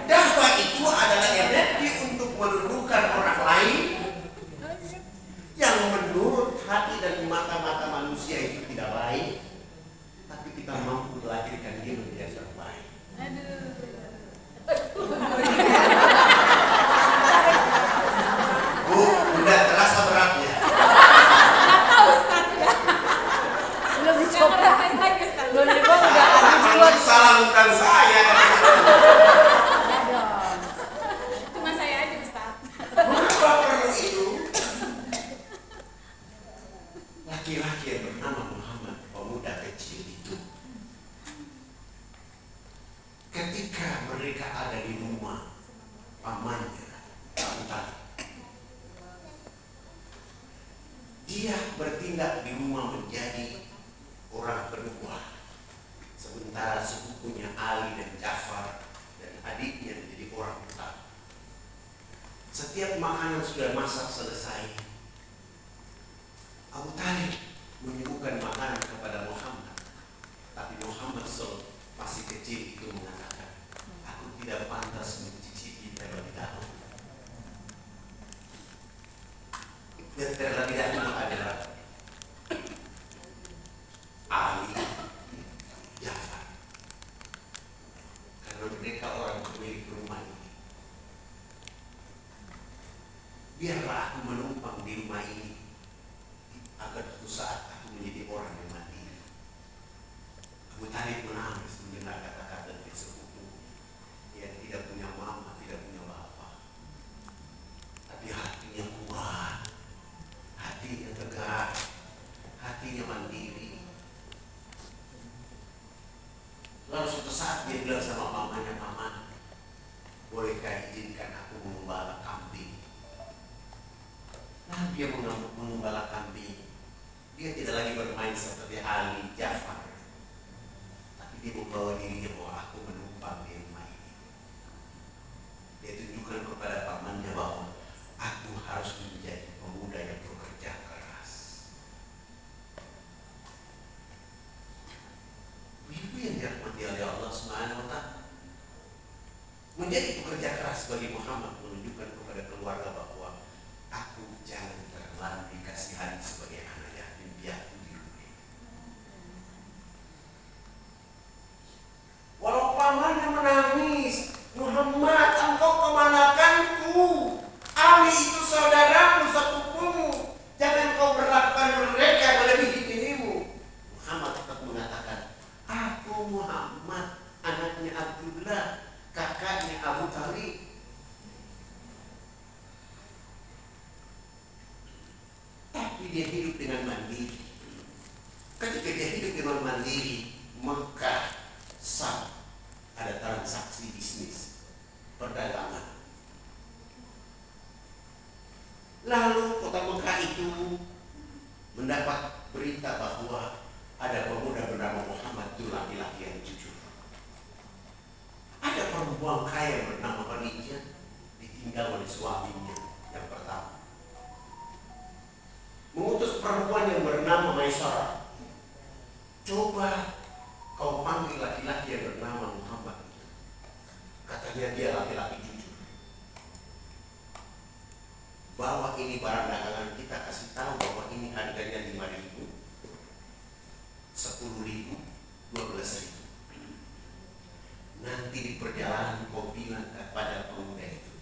Dakwah itu adalah energi untuk meluluhkan orang lain yang menurut hati dan mata-mata manusia itu tidak baik, tapi kita mampu melahirkan dia menjadi yang terbaik. Bu, udah terasa beratnya? Belum dicoba. Belum dicoba udah ada jiwa. Salah bukan saya. Cuma saya aja Ustaz. Mengapa perlu itu? Laki-laki yang bernama Muhammad, pemuda kecil itu, ketika mereka ada di rumah pamannya, Abu Talib, dia bertindak di rumah menjadi orang kedua, sementara sepupunya Ali dan Ja'far dan adiknya menjadi orang utama. Setiap makanan sudah masak selesai, Abu Talib menyuguhkan makanan kepada Muhammad, tapi Muhammad masih kecil itu mengatakan, aku tidak pantas mencicipi terlebih dahulu. yang terlebih dahulu adalah Ali Ja'far, karena mereka orang pemilik rumah ini. Biarlah aku menumpang di rumah ini agar suatu saat aku menjadi orang yang mandiri. Abu Talib menangis mendengar kata-kata dari sepupu yang tidak punya mama, tidak punya bapak, tapi hatinya kuat, hatinya tegar, hatinya mandiri. Lalu suatu saat dia bilang sama mamanya, "Paman, bolehkah izinkan aku mengembala kambing?" Lalu dia mengembala kambing. Dia tidak lagi bermain seperti Ali Ja'far, tapi dia membawa dirinya bahwa aku menumpang di rumah ini. Dia tunjukkan kepada pamannya bahwa aku harus menjadi pemuda yang bekerja keras. Ibu yang dirahmati oleh Allah Subhanahu wa Ta'ala, menjadi pekerja keras bagi Muhammad menunjukkan kepada keluarga bahwa aku jangan terlalu dikasihani sebagai anak yatim piatu di dunia. Walau pamannya menangis, "Muhammad, engkau kemanakanku? Ali itu saudaramu, sepupumu. Jangan kau berlakukan mereka melebihi dirimu." Muhammad tetap mengatakan, "Aku Muhammad, anaknya Abdullah, kakaknya Abu Talib." Tapi dia hidup dengan mandiri. Ketika dia hidup dengan mandiri, maka ada transaksi bisnis, perdagangan. Lalu kota Mekah itu mendapat berita bahwa ada pemuda bernama Muhammad itu laki-laki yang jujur. Ada perempuan kaya bernama Khadijah ditinggal oleh suaminya yang pertama. Mengutus perempuan yang bernama Maisarah, "Coba kau panggil laki-laki yang bernama Muhammad itu. Katanya dia laki-laki jujur. Bawa ini barang dagangan kita, kasih tahu bahwa ini harganya 5.000, 10.000, 12.000. Nanti di perjalanan kau bilang kepada pemuda itu,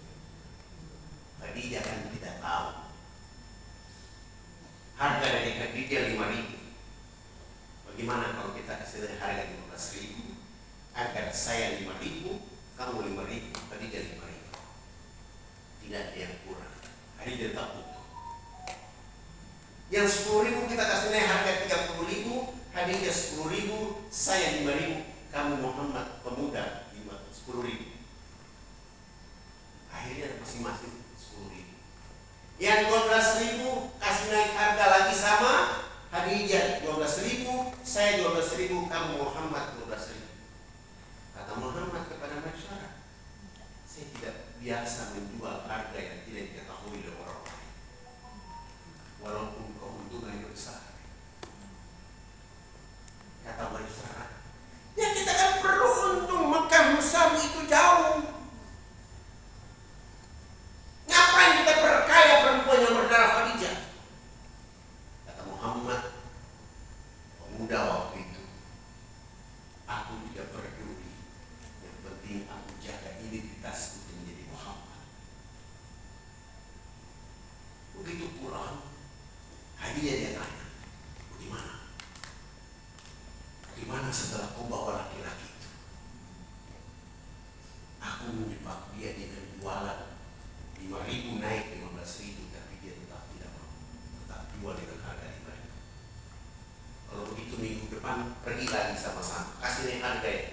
Khadijah kan tidak tahu harga dari Khadijah 5.000. Bagaimana kalau kita kasih harga 15.000, agar saya 5.000, kamu 5.000, Khadijah 5.000. Tidak ada yang kurang. Khadijah tetap utuh. Yang 10.000 kita kasih naik harga 30.000, Khadijah 10.000, saya 5.000, kamu Muhammad pemuda 10.000. Akhirnya masing-masing 10.000. Yang 12.000 kasih naik harga lagi sama, Khadijah 12.000, saya 12.000, kamu Muhammad 12.000. Kata Muhammad kepada Maisarah, "Saya tidak biasa menjual harga yang tidak diketahui oleh orang lain, walaupun keuntungannya besar." Kata Maisarah, "Ya kita kan perlu untung, Mekah Musam itu jauh. Ngapain kita perkaya perempuan yang bernama Khadijah?" Kata Muhammad, "Pemuda waktu itu, aku tidak peduli. Yang penting aku jaga identitasku menjadi Muhammad." Begitu pulang, Khadijah dia tanya, "Bagaimana? Bagaimana setelah kau bawa laki-laki itu?" "Aku menjebak dia dengan jualan 5.000 naik 15.000, tapi dia tetap tidak mau, tetap jual dengan harga 5.000. Kalau begitu minggu depan pergi lagi sama-sama, kasih naik harga ya."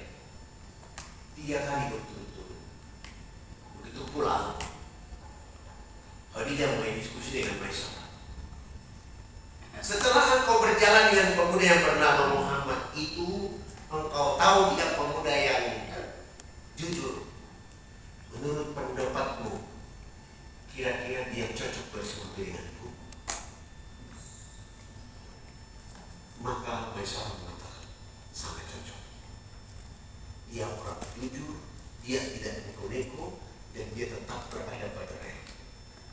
3 kali berturut-turut. Begitu pulang, Khadijah mulai diskusi dengan Maisarah. "Setelah engkau berjalan dengan pemuda yang bernama Muhammad itu, engkau tahu dia pemuda yang jujur. Menurut pendapatmu, kira-kira dia cocok bersama denganku?" Maka Maisarah mengatakan, "Sangat cocok. Dia orang jujur, dia tidak neko-neko, dan dia tetap berada pada rel.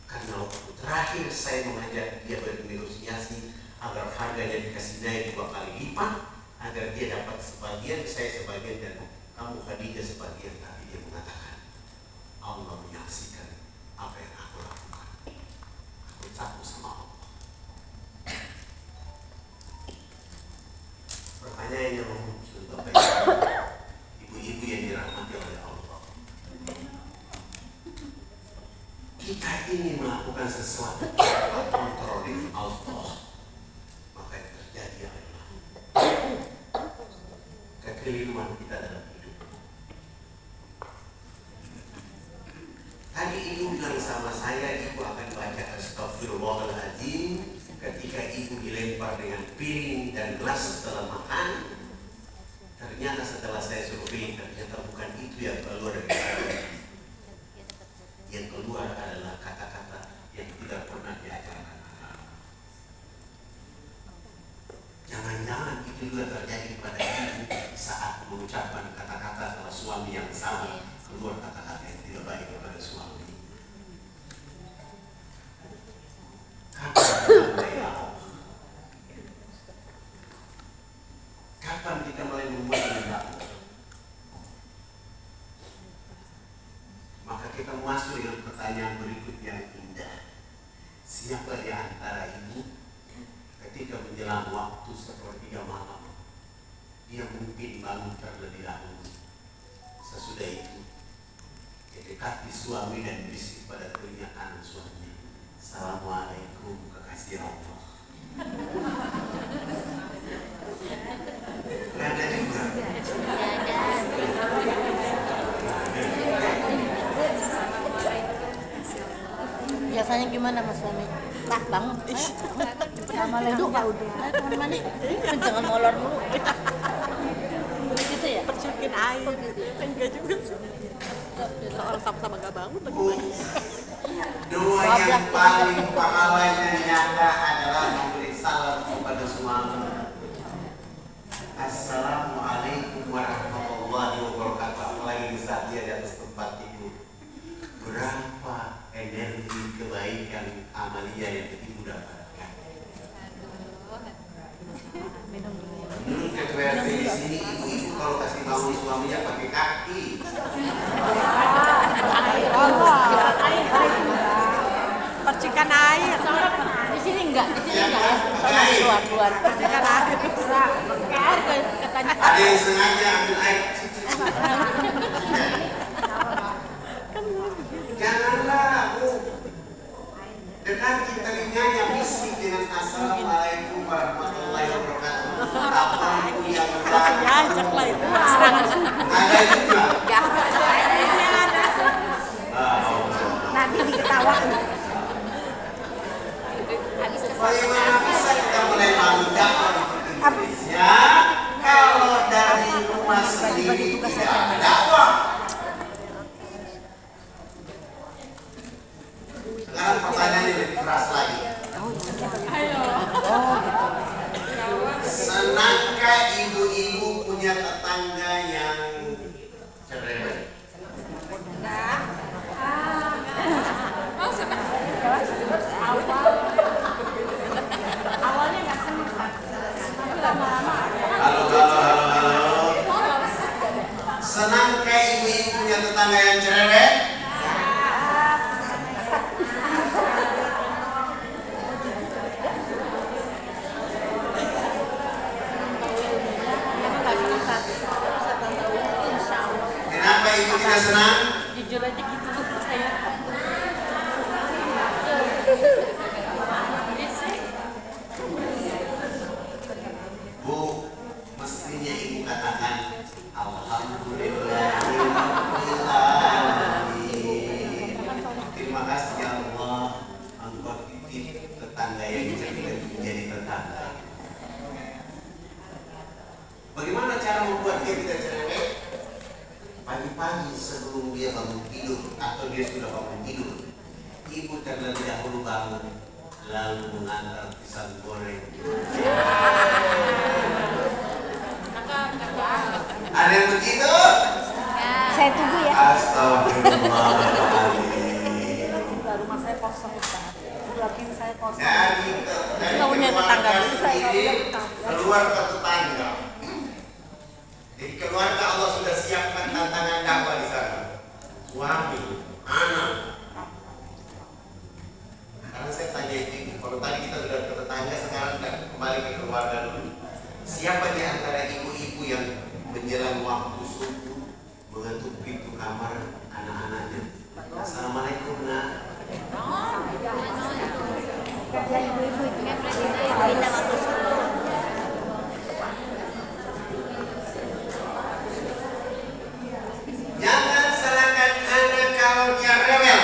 Karena waktu terakhir terakhir saya mengajak dia bernegosiasi agar harganya dikasih naik 2 kali lipat, agar dia dapat sebagian, saya sebagian, dan kamu Khadijah sebagian. Tapi dia mengatakan, Allah menyaksikan apa yang aku lakukan. Aku takut sama Allah. Pertanyaan yang muncul Bapak Ibu yang dirahmati oleh Allah. Kita ingin melakukan sesuatu tanpa kontrol Allah, maka yang terjadi adalah kekeliruan kita dalam hidup. Tadi ibu bilang sama saya, ibu akan baca Astagfirullahaladzim ketika ibu dilempar dengan piring dan gelas setelah makan. Ternyata setelah saya survei, ternyata bukan itu yang keluar dari saya. Yang keluar adalah kata-kata yang tidak pernah diajarkan. Jangan-jangan itu juga terjadi pada ibu saat mengucapkan kata-kata pada suami yang salah, keluar kata-kata yang tidak baik kepada suami. Kapan kita mulai membuat tindakan? Maka kita masuk dengan pertanyaan berikut yang indah. Siapa di antara ibu ketika menjelang waktu 1/3 malam, dia mungkin bangun terlebih dahulu. Sesudah itu, dia dekati suami dan bisik pada telinga kanan suaminya, Assalamualaikum kekasih Allah. Gak ada juga. Biasanya gimana Mas suami? Nah, bangun. Sama duduk Pak udah. Teman mandi. Jangan molor dulu. Gitu ya? Percikin air. Enggak juga sih. Orang sama-sama gak bangun lagi. Doa yang paling pahalanya nyata adalah memberi salam kepada suami. Assalamualaikum warahmatullahi wabarakatuh. Apalagi di saat dia di atas tempat tidur. Berapa energi kebaikan amalia yang ibu dapatkan? Menurut ketua RT di sini, ibu-ibu kalau kasih bangun suaminya pakai kaki. Percikan air. Di sini enggak ya. Sama luar. Percikan air. Katanya Ada yang sengaja ambil air. Janganlah, Bu. Dekati telinganya, bisik dengan Assalamualaikum warahmatullahi wabarakatuh. Apapun yang Langsung diajak lah itu. Serangan subuh. ada juga. Nanti diketawain. Bagaimana bisa kita mulai mendapat Indonesia kalau dari rumah sendiri tidak ada dakwah? Sekarang pertanyaannya lebih keras lagi. Senangkah ibu-ibu punya tetangga yang cerewet? awalnya enggak senang. Tapi lama-lama Halo. Senangkah ibu-ibu punya tetangga yang cerewet? Kenapa ibu tidak senang? jujur aja gitu saya. Bu, mestinya ibu katakan Alhamdulillah. Terima kasih ya Allah, Engkau titip tetangga yang cerewet menjadi tetangga. Bagaimana cara membuat dia tidak cerewet? Pagi-pagi sebelum dia bangun tidur atau dia sudah bangun tidur, ibu terlebih dahulu bangun, lalu mengantar pisang goreng. Ada yang begitu? Saya tunggu ya. Astagfirullahaladzim. Rumah saya pos kosong Ustaz. Lagi saya kosong. Dari Nggak punya tetangga, keluarga jadi saya nggak sendiri punya tetangga. keluar ke tetangga. Di keluarga Allah sudah siapkan tantangan dakwah di sana. Suami, anak. Karena saya tanya itu, kalau tadi kita sudah ke tetangga, sekarang kita kembali ke keluarga dulu. Siapa di antara ibu-ibu yang menjelang waktu subuh mengetuk pintu kamar anak-anaknya? Assalamualaikum nak. Ibu-ibu itu kan pindah waktu subuh. Jangan salahkan anak kalau dia rewel.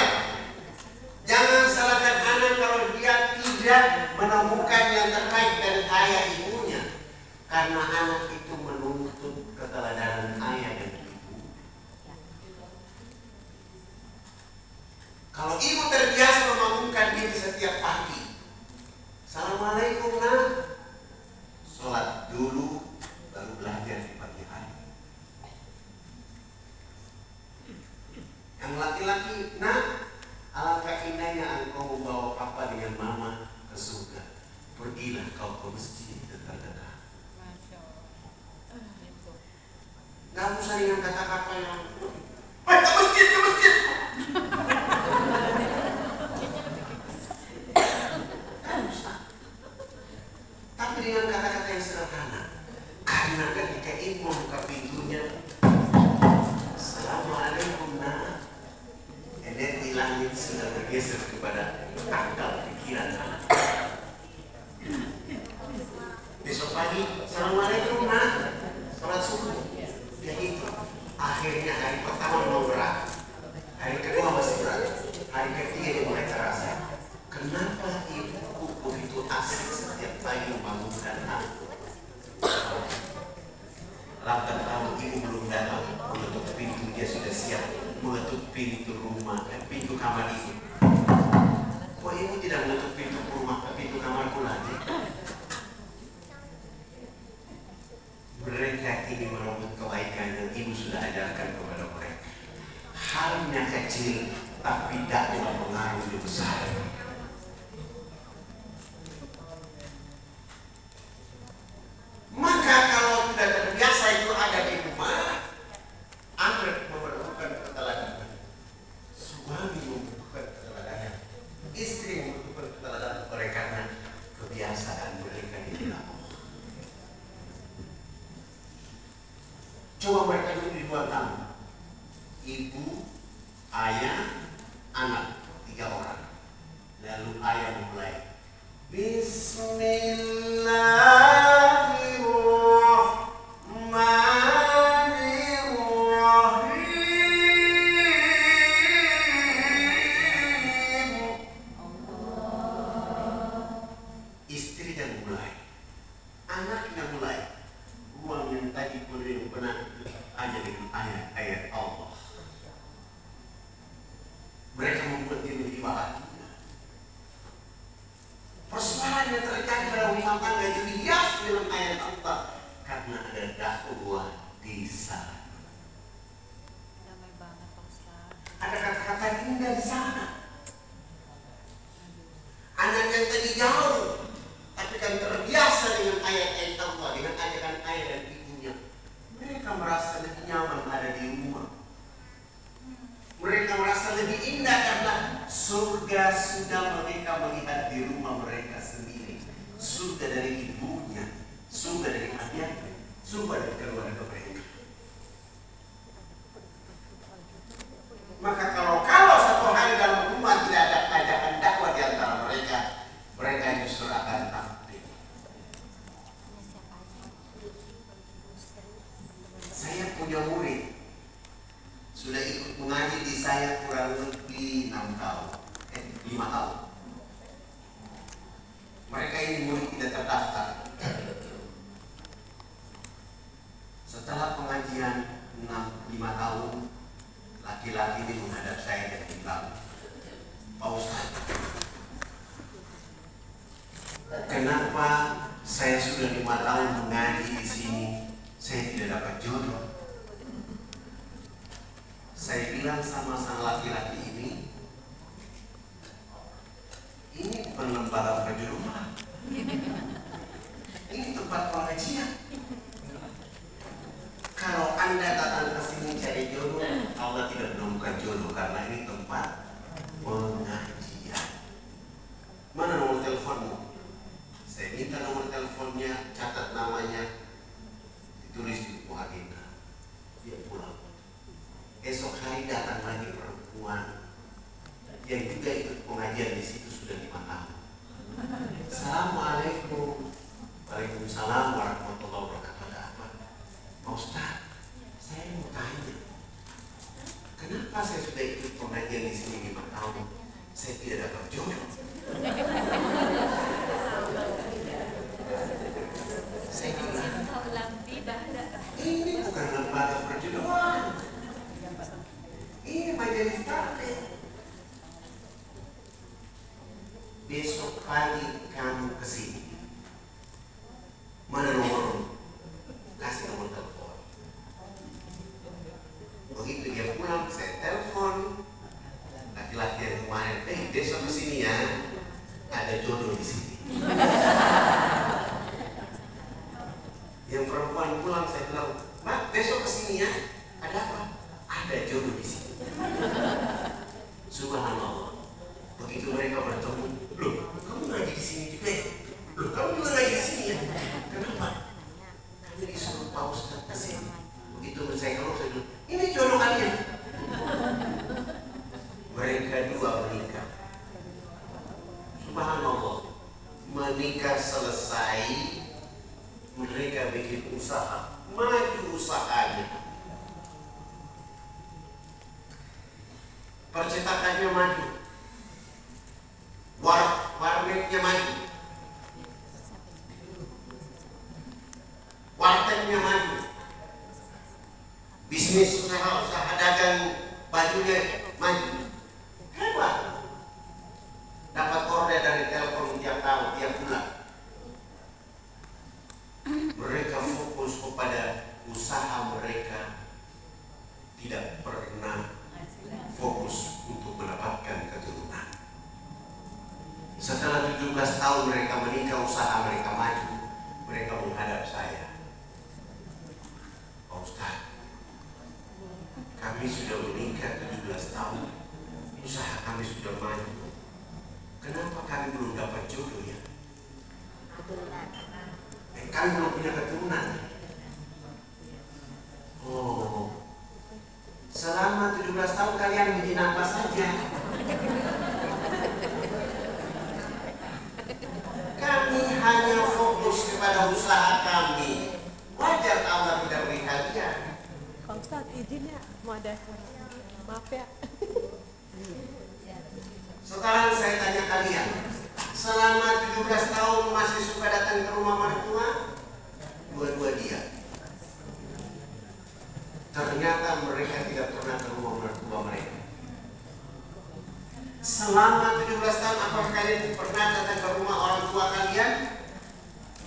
Jangan salahkan anak kalau dia tidak menemukan yang terbaik dari ayah ibunya. Karena anak itu menuntut keteladanan ayah dan ibu. Kalau ibu terbiasa membangunkan diri setiap pagi, Assalamualaikum nak. Sholat dulu, baru belajar di pagi hari. Yang laki-laki, nak, alangkah indahnya engkau membawa papa dengan mama ke surga. Pergilah kau ke masjid terdekat. Gak usah dengan kata-kata yang ke masjid, ke masjid. Gak usah. Tapi dengan kata-kata yang sederhana. Karena ketika ibu membuka pintunya, Assalamualaikum nak. Energi langit sudah bergeser kepada akal pikiran anak. Besok pagi, Assalamualaikum nak. Sholat subuh. Ya itu. Akhirnya hari pertama mau berat. Hari kedua masih berat. Hari ketiga dia mulai terasa. Kenapa ibuku begitu asik setiap pagi membangunkan aku? Lantas tahu ibu belum datang, mengetuk pintu dia sudah siap, mengetuk pintu rumah, pintu kamar ibu. Kok ibu tidak mengetuk pintu rumah, pintu kamarku lagi? Mereka ini merebut kebaikan yang ibu sudah ajarkan kepada mereka. Halnya kecil, tapi dakwah pengaruhnya besar. Maka kalau sudah terbiasa itu ada di rumah, anak memerlukan keteladanan, suami membutuhkan keteladanan, istri membutuhkan keteladanan mereka karena kebiasaan mereka di dalam. Coba mereka duduk di dua tamu, ibu, ayah, anak, 3 orang. Lalu ayah memulai, Bismillahirrahmanirrahim. Istri dan mulai, anaknya mulai. Ruang yang tadi penuh pernah aja dengan ayat-ayat Allah. Mereka membuat dia menjadi bahagia. Persoalan yang terjadi dalam rumah tangga itu dihias dengan ayat Allah karena ada dakwah di sana. Damai banget Pak Ustaz. Ada kata-kata indah di sana. Anak yang tadi jauh, tapi kan terbiasa dengan ayat-ayat Allah, dengan ajaran ayah dan ibunya. Mereka merasa lebih nyaman ada di rumah. Mereka merasa lebih indah karena surga sudah mereka melihat di rumah mereka sendiri. Surga dari ibunya, surga dari ayahnya, surga dari keluarga mereka. Maka kalau satu hari dalam rumah tidak ada ajakan dakwah di antara mereka, mereka justru akan takut. Saya punya murid sudah ikut mengaji di saya kurang lebih 5 tahun. Mereka ini murid tidak terdaftar. Setelah pengajian 5 tahun, laki-laki ini menghadap saya dan bilang, Pak Ustaz, kenapa saya sudah 5 tahun mengaji di sini, saya tidak dapat jodoh? Saya bilang sama sang laki-laki ini, bukan lembaga perjodohan. Ini tempat pengajian. Kalau Anda datang ke sini cari jodoh, Allah tidak menemukan jodoh karena ini tempat pengajian. Mana nomor teleponmu? Saya minta nomor teleponnya, catat namanya, ditulis di buku agenda. Dia pulang. Esok hari datang lagi perempuan yang juga ikut pengajian di situ sudah 5 tahun. Assalamualaikum. Waalaikumsalam warahmatullahi wabarakatuh. Ada apa? Pak Ustaz, saya mau tanya, kenapa saya sudah ikut pengajian di sini 5 tahun, saya tidak dapat jodoh? Saya bilang, ini bukan lembaga perjodohan. Ini majelis taklim. Besok pagi kamu kesini. Mana nomormu? Kasih nomor telepon. Begitu dia pulang, saya telepon laki-laki yang kemarin. Besok kesini ya. Ada jodoh di sini. Yang perempuan pulang, saya bilang, Mbak, besok kesini ya. Ada apa? Ada jodoh di sini. Subhanallah. Begitu mereka bertemu, loh, kamu ngaji di sini juga ya? Loh, kamu juga ngaji di sini ya? Kenapa? Kami disuruh Pak Ustaz ke sini. Begitu saya keluar, saya bilang, ini jodoh kalian. Mereka dua menikah. Subhanallah. Menikah selesai, mereka bikin usaha, maju usahanya. Percetakannya maju. Warnetnya maju. Wartegnya maju. Bisnis usaha dagang bajunya maju. Hebat. Dapat order dari telepon tiap tahun, tiap bulan. Mereka fokus kepada usaha mereka, tidak pernah fokus untuk mendapatkan keturunan. Setelah 17 tahun mereka menikah, usaha mereka maju, mereka menghadap saya. Pak Ustaz, kami sudah menikah 17 tahun, usaha kami sudah maju. Kenapa kami belum dapat jodoh ya? Kami belum punya keturunan. Oh, selama 17 tahun kalian bikin apa saja? Kami hanya fokus kepada usaha kami. Wajar Allah tidak beri hadiah. Pak Ustaz, izin ya, mau ada, maaf ya. Sekarang saya tanya kalian, selama 17 tahun masih suka datang ke rumah mertua? Dua-dua dia. Ternyata mereka tidak pernah ke rumah mertua mereka. Selama 17 tahun apakah kalian pernah datang ke rumah orang tua kalian?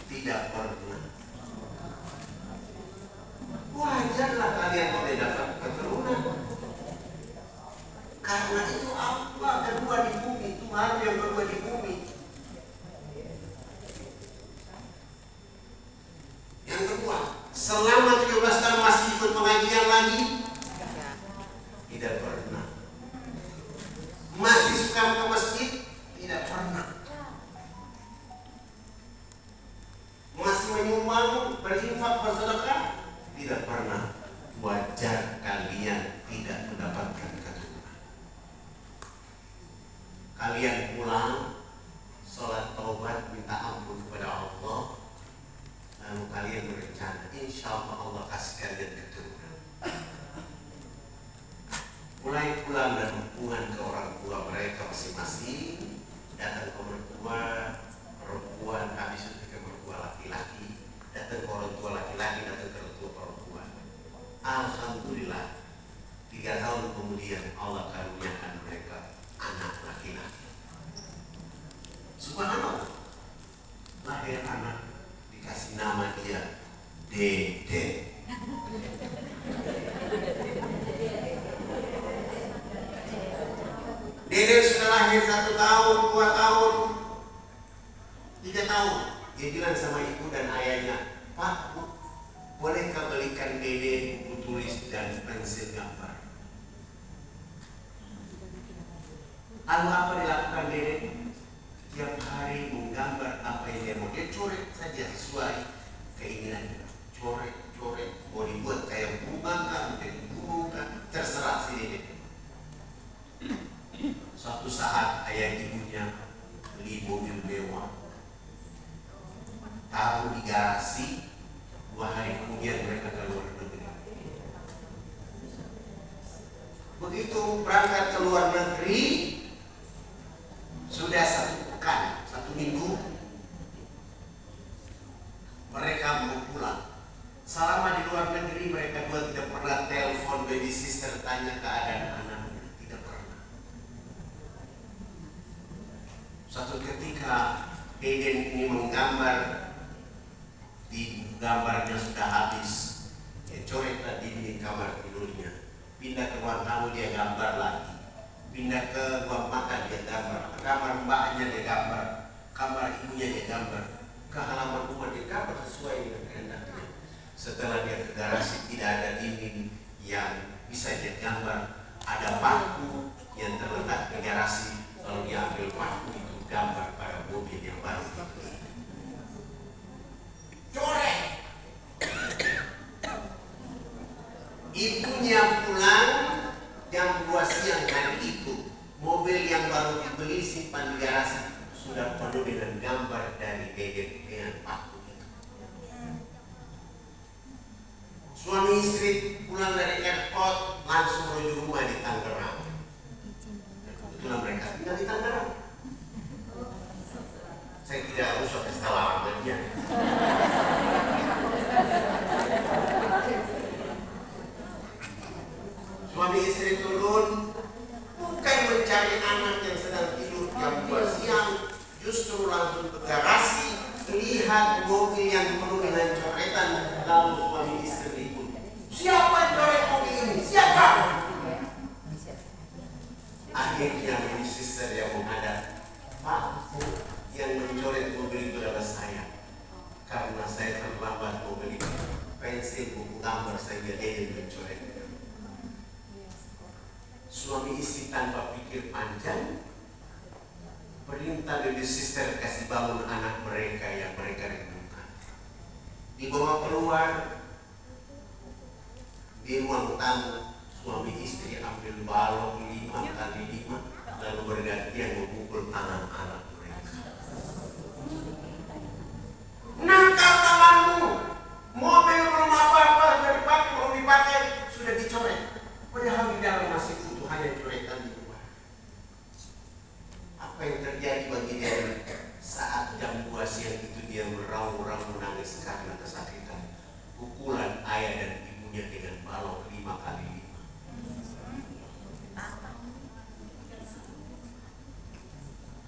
Tidak pernah. Wajarlah kalian boleh dapat keturunan. Karena itu Allah kedua di bumi, Tuhan yang kedua di bumi. Yang kedua, selama 17 tahun masih ikut pengajian lagi? Tidak pernah. Masih suka ke masjid? Tidak pernah. Masih menyumbang, berinfak, bersedekah? Tidak pernah. Wajar kalian tidak mendapatkan keturunan. Kalian pulang, sholat taubat, minta ampun kepada Allah, lalu kalian berencana, insya Allah kasih kalian keturunan. Mulai pulang dan hubungan ke orang tua mereka masing-masing, datang ke mertua perempuan, habis itu ke mertua laki-laki, datang ke orang tua laki-laki, datang ke orang tua perempuan. Alhamdulillah, 3 tahun kemudian Allah karuniakan mereka anak laki-laki. Subhanallah, lahir anak, dikasih nama dia Dede. Dede sudah lahir 1 tahun, 2 tahun, 3 tahun. Dia bilang sama ibu dan ayahnya, Pak, Bu, bolehkah belikan Dede buku tulis dan pensil gambar? Lalu apa dilakukan Dede? Tiap hari menggambar apa yang dia mau. Dia coret saja sesuai keinginan dia. Coret, mau dibuat kayak bunga kan, menjadi burung kan, terserah si Dede. Suatu saat ayah ibunya beli mobil mewah, taruh di garasi. 2 hari kemudian mereka ke luar negeri. Begitu berangkat ke luar negeri, sudah 1 pekan, 1 minggu, mereka mau pulang. Selama di luar negeri mereka dua tidak pernah telepon baby sister tanya keadaan anaknya, tidak pernah. Suatu ketika Deden ini menggambar, di gambarnya sudah habis, dia coretlah dinding kamar tidurnya, pindah ke ruang tamu dia gambar lagi, pindah ke ruang makan dia gambar, ke kamar mbaknya dia gambar, kamar ibunya dia gambar, ke halaman rumah dia gambar sesuai dengan kehendaknya. Setelah dia ke garasi, tidak ada dinding yang bisa dia gambar, ada paku yang terletak di garasi. Lalu dia ambil paku itu gambar pada mobil yang baru dibeli. Coret. Ibunya pulang jam 2 siang hari itu, mobil yang baru dibeli simpan di garasi sudah penuh dengan gambar dari Dede dengan paku itu. Suami istri pulang dari airport langsung menuju rumah di Tangerang. Kebetulan mereka tinggal di Tangerang. Saya tidak usah kasih tahu alamatnya. Suami istri turun, bukan mencari anak yang sedang tidur jam 2 siang, justru langsung ke garasi, lihat mobil yang penuh dengan coretan. Lalu suami istri pun, siapa yang coret mobil ini? Siapa? Akhirnya baby sister yang menghadap, Pak, yang mencoret mobil itu adalah saya. Karena saya terlambat membeli pensil buku gambar, saya Dede mencoret. Suami istri tanpa pikir panjang perintah baby sister kasih bangun anak mereka yang mereka rindukan. Dibawa keluar di ruang tamu, suami istri ambil balok 5x5 lalu bergantian memukul tangan anak mereka. Nangkap tanganmu, mobil belum apa-apa sudah dipakai, belum dipakai sudah dicoret. Padahal di dalam masih utuh, hanya coretan di luar. Apa yang terjadi bagi dia saat jam 2 siang itu? Dia meraung-raung menangis karena kesakitan. Pukulan ayah dan ibunya dengan balok 5x5.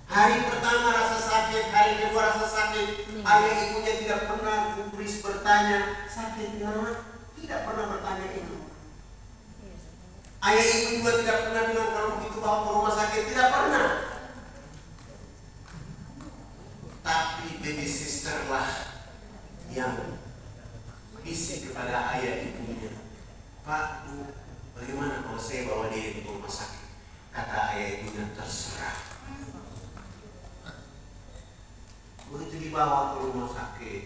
Hari pertama rasa sakit, hari kedua rasa sakit. Ayah ibunya tidak pernah gubris bertanya sakitnya, tidak pernah bertanya itu. Ayah ibu juga tidak pernah bilang kalau begitu bawa ke rumah sakit, tidak pernah. Tapi baby sister lah yang bisik kepada ayah ibunya, Pak, Bu, bagaimana kalau saya bawa dia ke rumah sakit? Kata ayah ibunya, terserah. Begitu dibawa ke rumah sakit,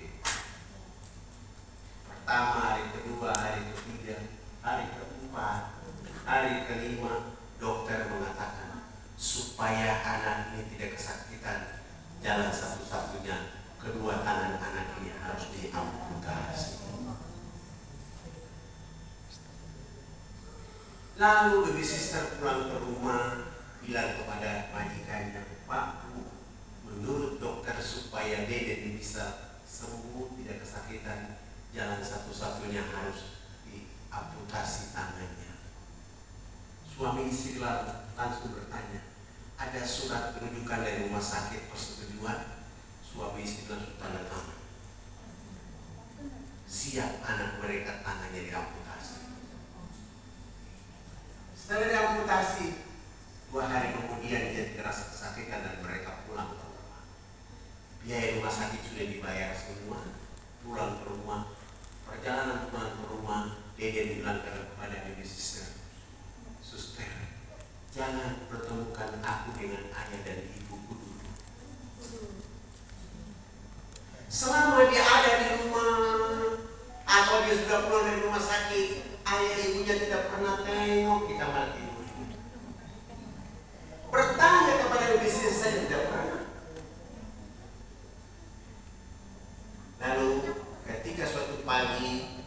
pertama, hari kedua, hari ketiga, hari keempat, hari kelima, dokter mengatakan supaya anak ini tidak kesakitan, jalan satu-satunya kedua tangan anak ini harus diamputasi. Lalu baby sister pulang ke rumah, bilang kepada majikannya, Pak, Bu, menurut dokter supaya Dede bisa sembuh, tidak kesakitan, jalan satu-satunya harus diamputasi tangannya. Suami istri langsung bertanya, ada surat penunjukan dari rumah sakit persetujuan? Suami istri langsung tanda tangan. Siap anak mereka tangannya diamputasi. Setelah diamputasi, 2 hari kemudian dia terasa kesakitan dan mereka pulang ke rumah. biaya rumah sakit sudah dibayar semua, pulang ke rumah, perjalanan pulang ke rumah, Deden bilang kepada baby sister, suster, jangan pertemukan aku dengan ayah dan ibuku dulu. Selama dia ada di rumah atau dia sudah pulang dari rumah sakit, ayah ibunya tidak pernah tengok di kamar tidur. Bertanya kepada baby sister saja tidak pernah. Lalu ketika suatu pagi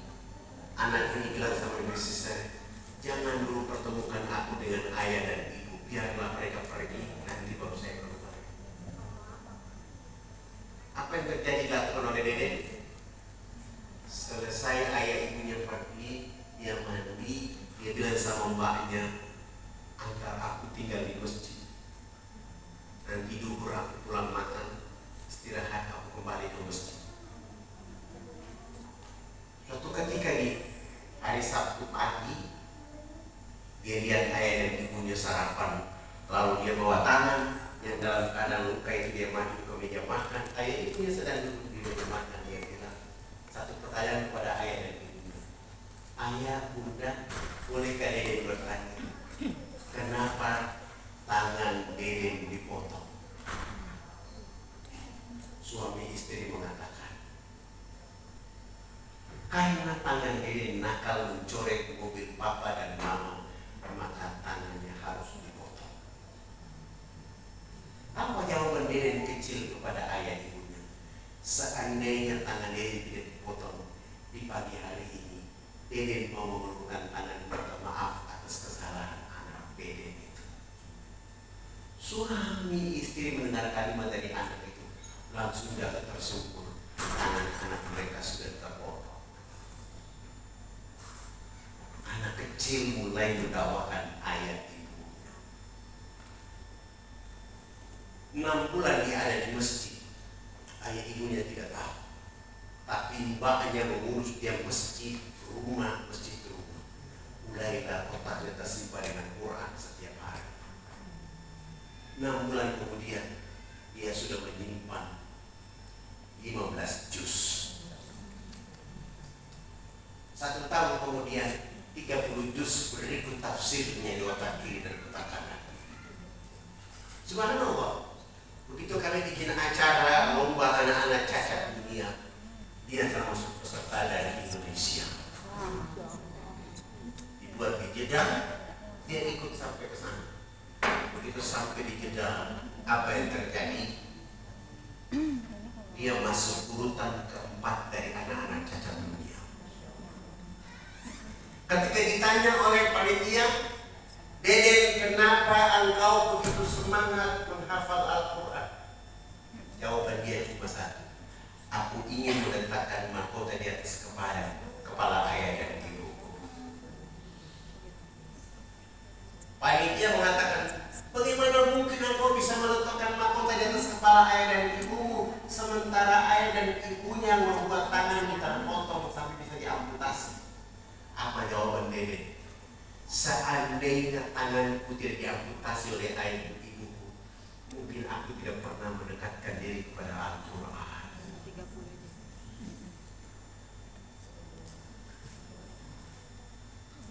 anak ini bilang sama baby sister, jangan dulu pertemukan aku dengan ayah dan ibu, biarlah mereka pergi, nanti baru saya keluar. Apa yang terjadi dilakukan oleh Deden? Selesai ayah ibunya pergi, dia mandi, dia bilang sama mbaknya, antar aku tinggal di masjid, nanti duhur aku pulang makan, istirahat aku kembali ke masjid. Suatu ketika di hari Sabtu pagi, dia lihat ayah dan ibunya sarapan, lalu dia bawa tangan yang dalam keadaan luka itu, dia maju ke meja makan. Ayah ibunya sedang duduk di meja makan. Dia bilang satu pertanyaan kepada ayah dan ibunya, ayah, bunda, bolehkah Deden bertanya, kenapa tangan Deden dipotong? Suami istri mengatakan, karena tangan Deden nakal mencorek mobil papa dan mama, maka tangannya harus dipotong. Apa jawaban Deden kecil kepada ayah ibunya? Seandainya tangan Deden tidak dipotong di pagi hari ini, Deden mau mengulurkan tangan minta maaf atas kesalahan anak Deden itu. Suami istri mendengar kalimat dari anak itu, langsung jatuh tersungkur. Tangan anak mereka sudah terpotong. Anak kecil mulai mendakwakan ayah ibunya. 6 bulan dia ada di masjid, ayah ibunya tidak tahu. Tapi mbaknya mengurus dia masjid rumah. Mulailah otaknya tersimpan dengan Quran setiap hari. 6 bulan kemudian dia sudah menyimpan 15 juz. 1 tahun kemudian 30 juz berikut tafsirnya di otak kiri dan otak kanan. Subhanallah. Begitu kami bikin acara lomba anak-anak cacat dunia, dia termasuk peserta dari Indonesia. Dibuat di Jeddah, dia ikut sampai ke sana. Begitu sampai di Jeddah, apa yang terjadi? Dia masuk urutan keempat dari anak-anak cacat dunia. Ketika ditanya oleh panitia, Deden, kenapa engkau begitu semangat menghafal Al-Quran? Jawaban dia cuma satu, aku ingin meletakkan mahkota di atas kepala ayah dan ibuku. Panitia mengatakan, bagaimana mungkin engkau bisa meletakkan mahkota di atas kepala ayah dan ibumu, sementara ayah dan ibunya membuat tangannya terpotong sampai bisa diamputasi? Apa jawaban Deden? Seandainya tanganku tidak diamputasi oleh ayah dan ibuku, mungkin aku tidak pernah mendekatkan diri kepada Al-Quran.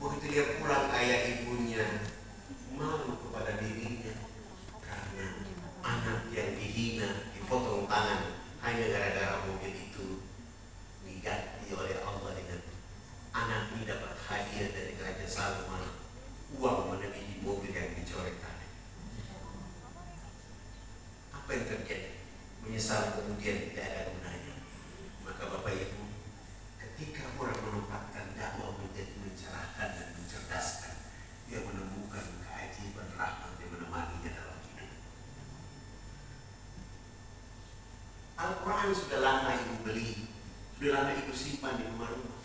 Begitu dia pulang, ayah ibunya malu kepada dirinya karena anak yang dihina, dipotong tangan hanya gara-gara mobil itu diganti oleh Allah dengan anak ini dapat hadiah dari Raja Salman, uang melebihi mobil yang dicoret tadi. Apa yang terjadi? Menyesal kemudian tidak ada gunanya. Maka Bapak Ibu, ketika orang menempatkan dakwah menjadi mencerahkan dan mencerdaskan, dia menemukan keajaiban rahmat yang menemaninya dalam hidup. Al-Quran sudah lama ibu beli, sudah lama ibu simpan di rumah-rumah.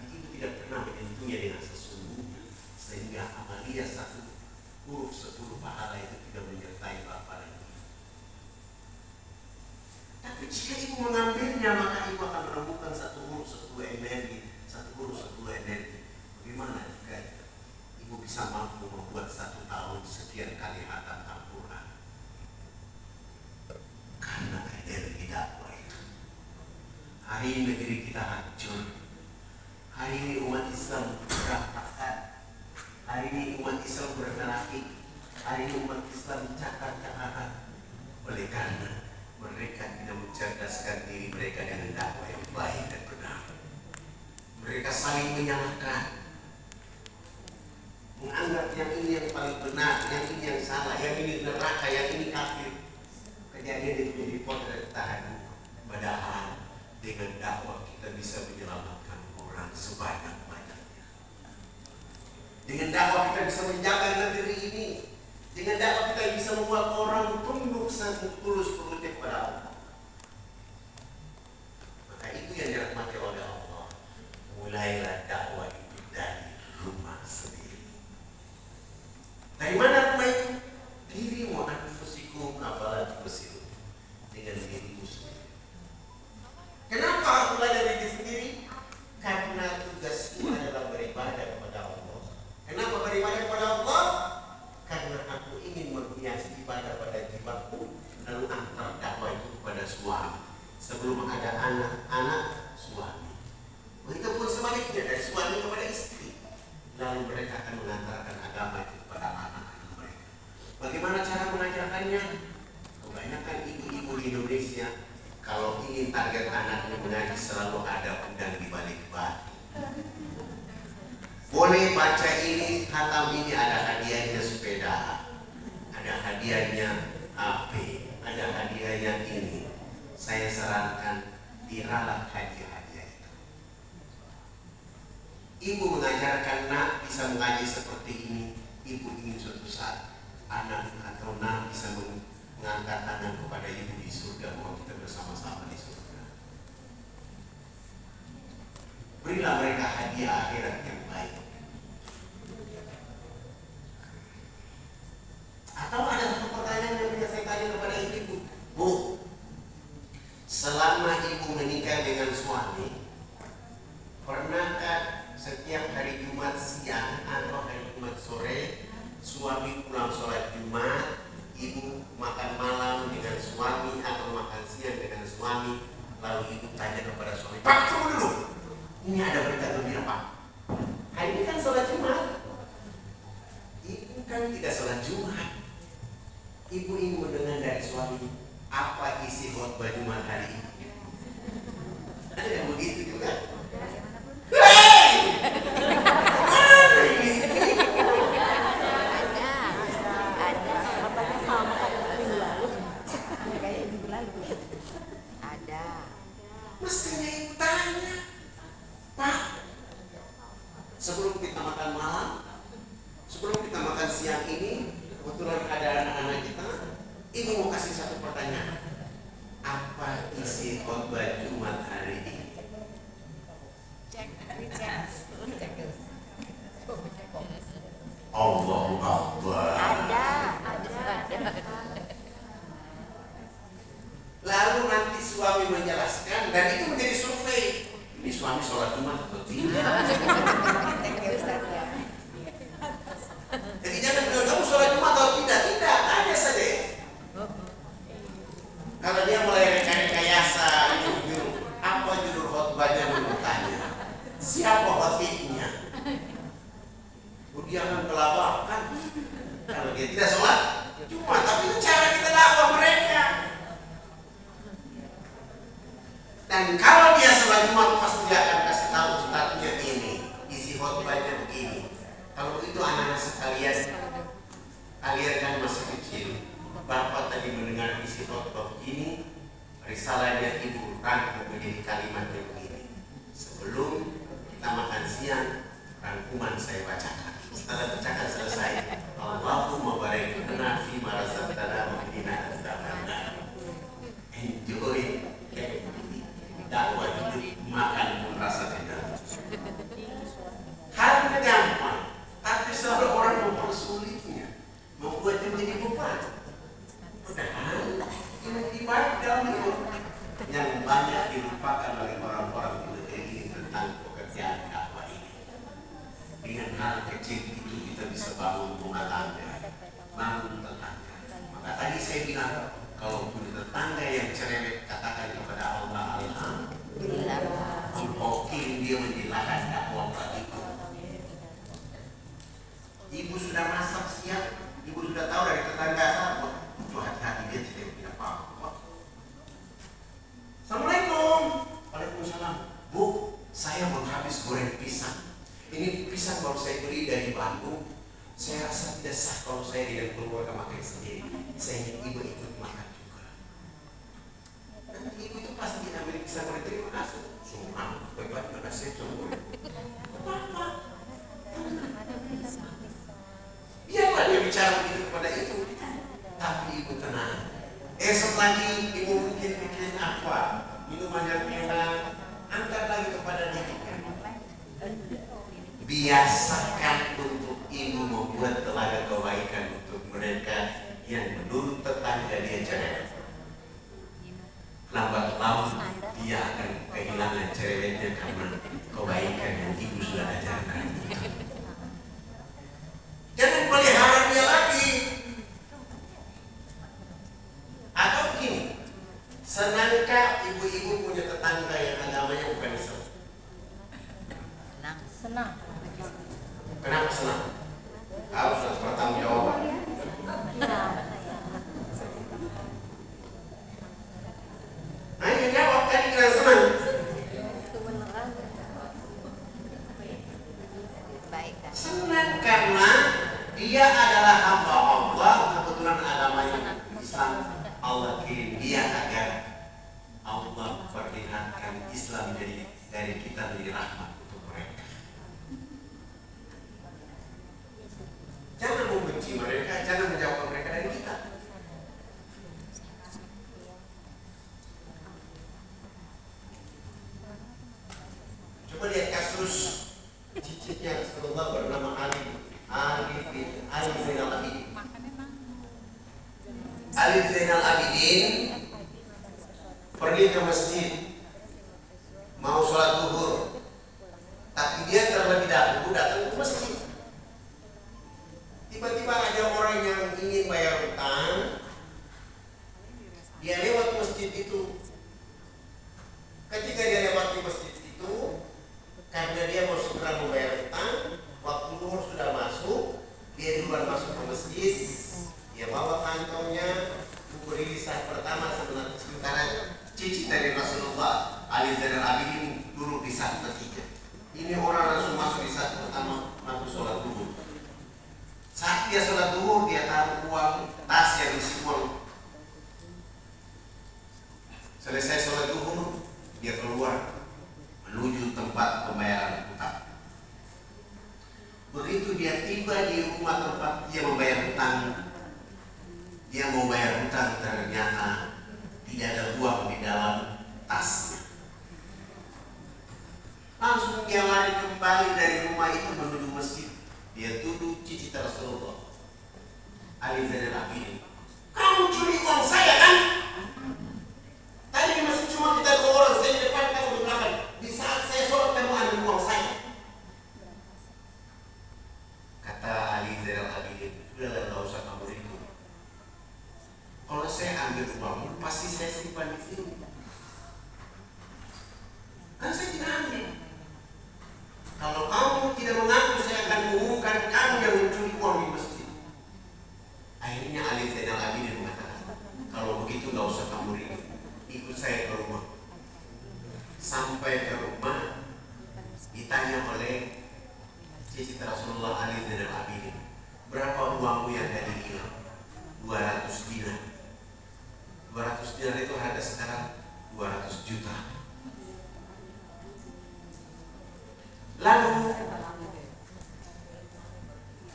Ibu tidak pernah menyentuhnya dengan sesungguhnya, sehingga amalia 1 huruf 10 pahala itu tidak menyertai Bapak dan Ibu. Tapi jika ibu mengambilnya, maka ibu akan menemukan 1 huruf 10 energi, 1 huruf 10 energi. Bagaimana jika ibu bisa mampu membuat 1 tahun sekian kali hatam Al-Quran? Karena energi dalam Hari ini negeri kita hancur. Hari ini umat Islam berantakan. Hari ini umat Islam bernafik. Hari ini umat Islam cakar-cakaran. Oleh karena mereka tidak mencerdaskan diri mereka dengan dakwah yang baik dan benar. Mereka saling menyalahkan, menganggap yang ini yang paling benar, yang ini yang salah, yang ini neraka, yang ini kafir. Kejadian itu menjadi potret tahan. Padahal dengan dakwah kita bisa menyelamatkan orang sebanyak-banyaknya. Dengan dakwah kita bisa menjaga negeri ini. Dengan dakwah kita bisa membuat orang tunduk dan tulus berbuat kepada Allah. Maka itu yang dirahmati oleh Allah. Mulailah dakwah itu dari rumah sendiri. Dari mana rumah itu? Dirimu, anfusikum, apalah tubsirun. Dengan dirimu sendiri. Kenapa harus mulai dari diri sendiri? Karena tugasku adalah beribadah kepada Allah. Kenapa beribadah kepada Allah? Karena aku ingin menghiasi ibadah pada jiwaku, lalu antar dakwah itu kepada suami. Sebelum ada anak suami. Begitu pun sebaliknya, dari suami kepada istri. Lalu mereka akan mengantarkan agama itu kepada anak-anak mereka. Bagaimana cara mengajarkannya? Kebanyakan ibu-ibu di Indonesia kalau ingin target anaknya mengaji selalu ada udang di balik batu. Boleh baca ini, khatam ini, ada hadiahnya sepeda, ada hadiahnya AP, ada hadiahnya ini. Saya sarankan diralat hadiah-hadiah itu. Ibu mengajarkan nak bisa mengaji seperti ini. Ibu ingin suatu saat anak atau nak bisa mengangkat tangan kepada ibu di surga, bahwa kita bersama-sama di surga. Berilah mereka hadiah akhirat yang baik. Atau ada satu pertanyaan yang bisa saya tanya kepada ibu. Bu, selama ibu menikah dengan suami, pernahkah setiap hari Jumat siang atau hari Jumat sore suami pulang sholat Jumat, ibu makan malam dengan suami atau makan siang dengan suami, lalu ibu tanya kepada suami, Pak, tunggu dulu, ini ada berita gembira Pak. Hari ini kan sholat Jumat. Ibu kan tidak sholat Jumat. Ibu ingin mendengar dari suami apa isi khotbah Jumat hari ini. Ada yang begitu juga. Ada. Katanya sama kayak minggu lalu. Kayak minggu lalu. Ada. Mestinya ibu tanya, Pak, sebelum kita makan malam, sebelum kita makan siang ini, kebetulan ada anak-anak kita, ibu mau kasih satu pertanyaan. Apa isi khotbah Jumat hari ini? Allahu Akbar. Ada. Lalu nanti suami menjelaskan, dan itu menjadi survei. Ini suami sholat Jumat atau tidak? Jadi jangan bilang kamu sholat Jumat atau tidak. Tidak, tanya saja. Kalau dia mulai rekayasa, apa judul khotbahnya dulu tanya. Siapa khotibnya? Dia akan kelabakan. Kalau dia tidak sholat Jumat, tapi itu cara kita dakwah mereka. Dan kalau dia sholat Jumat, pasti dia akan kasih tahu ustadznya ini, isi khotbahnya begini. Kalau itu anak-anak sekalian, kalian kan masih kecil. Bapak tadi mendengar isi khotbah begini, risalahnya ibu rangkum menjadi kalimat yang begini. Sebelum kita makan siang, rangkuman saya bacakan. Setelah bacakan selesai, Allahumma barik lana fi ma razaqtana wa qina adzabannar. Enjoy. Dakwah hidup, makan pun rasa tidak. Halnya gampang, tapi selalu orang mempersulitnya, membuatnya menjadi beban. Padahal ini ibadah itu yang banyak dilupakan oleh orang-orang di negeri ini tentang pekerjaan dakwah ini. Dengan hal kecil itu kita bisa bangun rumah tangga, bangun tetangga. Maka tadi saya bilang, kalau punya tetangga yang cerewet, katakan kepada Allah, alhamdulillah. kalau saya dengan keluarga makan sendiri, saya ingin ibu ikut makan juga. Nanti ibu itu pasti ambil bisa berterima kasih. Semua baik-baik terima kasih semua. Apa? Biarlah dia bicara begitu kepada ibu, tapi ibu tenang. Esok lagi ibu mungkin bikin apa, minuman yang enak, angkat lagi kepada dia. Biasakan untuk ibu membuat telaga kebaikan untuk mereka yang menurut tetangga dia cerewet. Lambat laun dia akan kehilangan cerewetnya karena kebaikan yang ibu sudah ajarkan. Jangan pelihara dia lagi. Atau begini, senangkah ibu-ibu punya tetangga yang agamanya bukan Islam? Senang. Kenapa senang? Harus bertanggung jawab. Nah, yang jawab tadi kira senang. Senang karena dia adalah hamba Allah, kebetulan agamanya Islam. Allah kirim dia agar Allah perlihatkan Islam dari kita menjadi rahmat untuk mereka. Jangan membenci mereka, jangan menjauhkan mereka dari kita. Coba lihat kasus cicitnya Rasulullah bernama Ali Zainal Abidin. Ali Zainal Abidin pergi ke masjid mau sholat zuhur, tapi dia terlebih dahulu datang ke masjid. Tiba-tiba ada orang yang ingin bayar hutang, dia lewat masjid itu. Ketika dia lewat di masjid itu, karena dia mau segera membayar hutang, waktu zuhur sudah masuk, dia duluan masuk ke masjid, dia bawa kantongnya, buku rilisan pertama sementara cici dari Rasulullah. Ali Zainal Abidin duduk di saat ketiga. Ini orang langsung masuk di saat pertama, masuk sholat zuhur. Saat dia sholat zuhur, dia taruh uang, tas yang isi uang. Selesai sholat zuhur, dia keluar menuju tempat pembayaran hutang. Begitu dia tiba di rumah tempat dia membayar hutang, dia mau bayar hutang, ternyata tidak ada uang di dalam tasnya. Langsung dia lari kembali dari rumah itu menuju masjid. Dia tuduh cici Rasulullah, Ali Zainal Abidin, kamu curi uang saya kan? Tadi di masjid cuma kita dua orang, saya di depan, kamu di belakang. Di saat saya sholat kamu ambil uang saya. Kata Ali Zainal Abidin, udahlah, nggak usah kamu ribut. Kalau saya ambil uangmu, pasti saya simpan di sini. Kan saya tidak ambil. Kalau kamu tidak mengaku, saya akan mengumumkan kamu yang mencuri uang di masjid. Akhirnya Ali Zainal Abidin mengatakan, kalau begitu nggak usah kamu ribut, ikut saya ke rumah. Sampai ke rumah, ditanya oleh cici Rasulullah Ali Zainal Abidin, berapa uangmu yang tadi hilang? 200 dinar. 200 dinar itu harga sekarang 200 juta. Lalu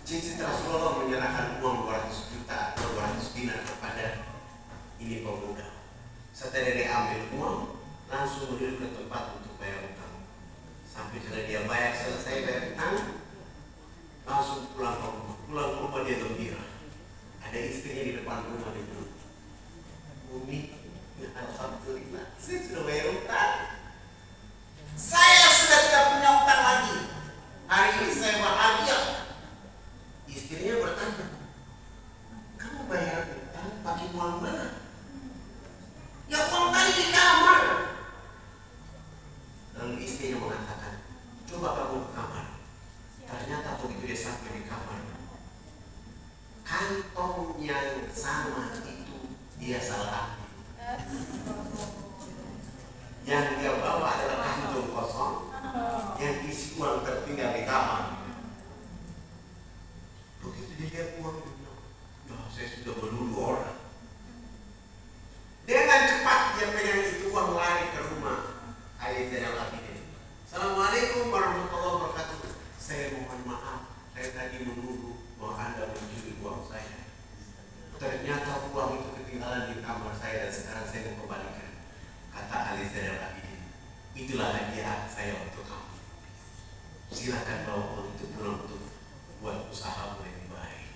cici Rasulullah menyerahkan uang 200 juta atau 200 dinar kepada ini pemuda. Setelah dia ambil uang, langsung menuju ke tempat untuk bayar hutang. Sampai sudah dia bayar, selesai bayar hutang, langsung pulang ke rumah. Pulang ke rumah dia gembira. Ada istrinya di depan rumah dia bilang, Umi, alhamdulillah, saya sudah bayar hutang. Saya sudah tidak punya hutang lagi. Hari ini saya bahagia. Istrinya bertanya, kamu bayar hutang pakai uang mana? Ya uang tadi di kamar. Lalu istrinya mengatakan, coba kamu ke kamar. Ternyata begitu dia sampai di kamar, kantong yang sama itu dia salah ambil. Yang dia bawa adalah kantong kosong yang isi uang tertinggal di kamar. Begitu dia lihat uang, sekarang saya kembalikan kata Ali Zainal Abidin, itulah hadiah saya untuk kamu. Silakan bawa uang itu pulang untuk buat usaha lebih baik.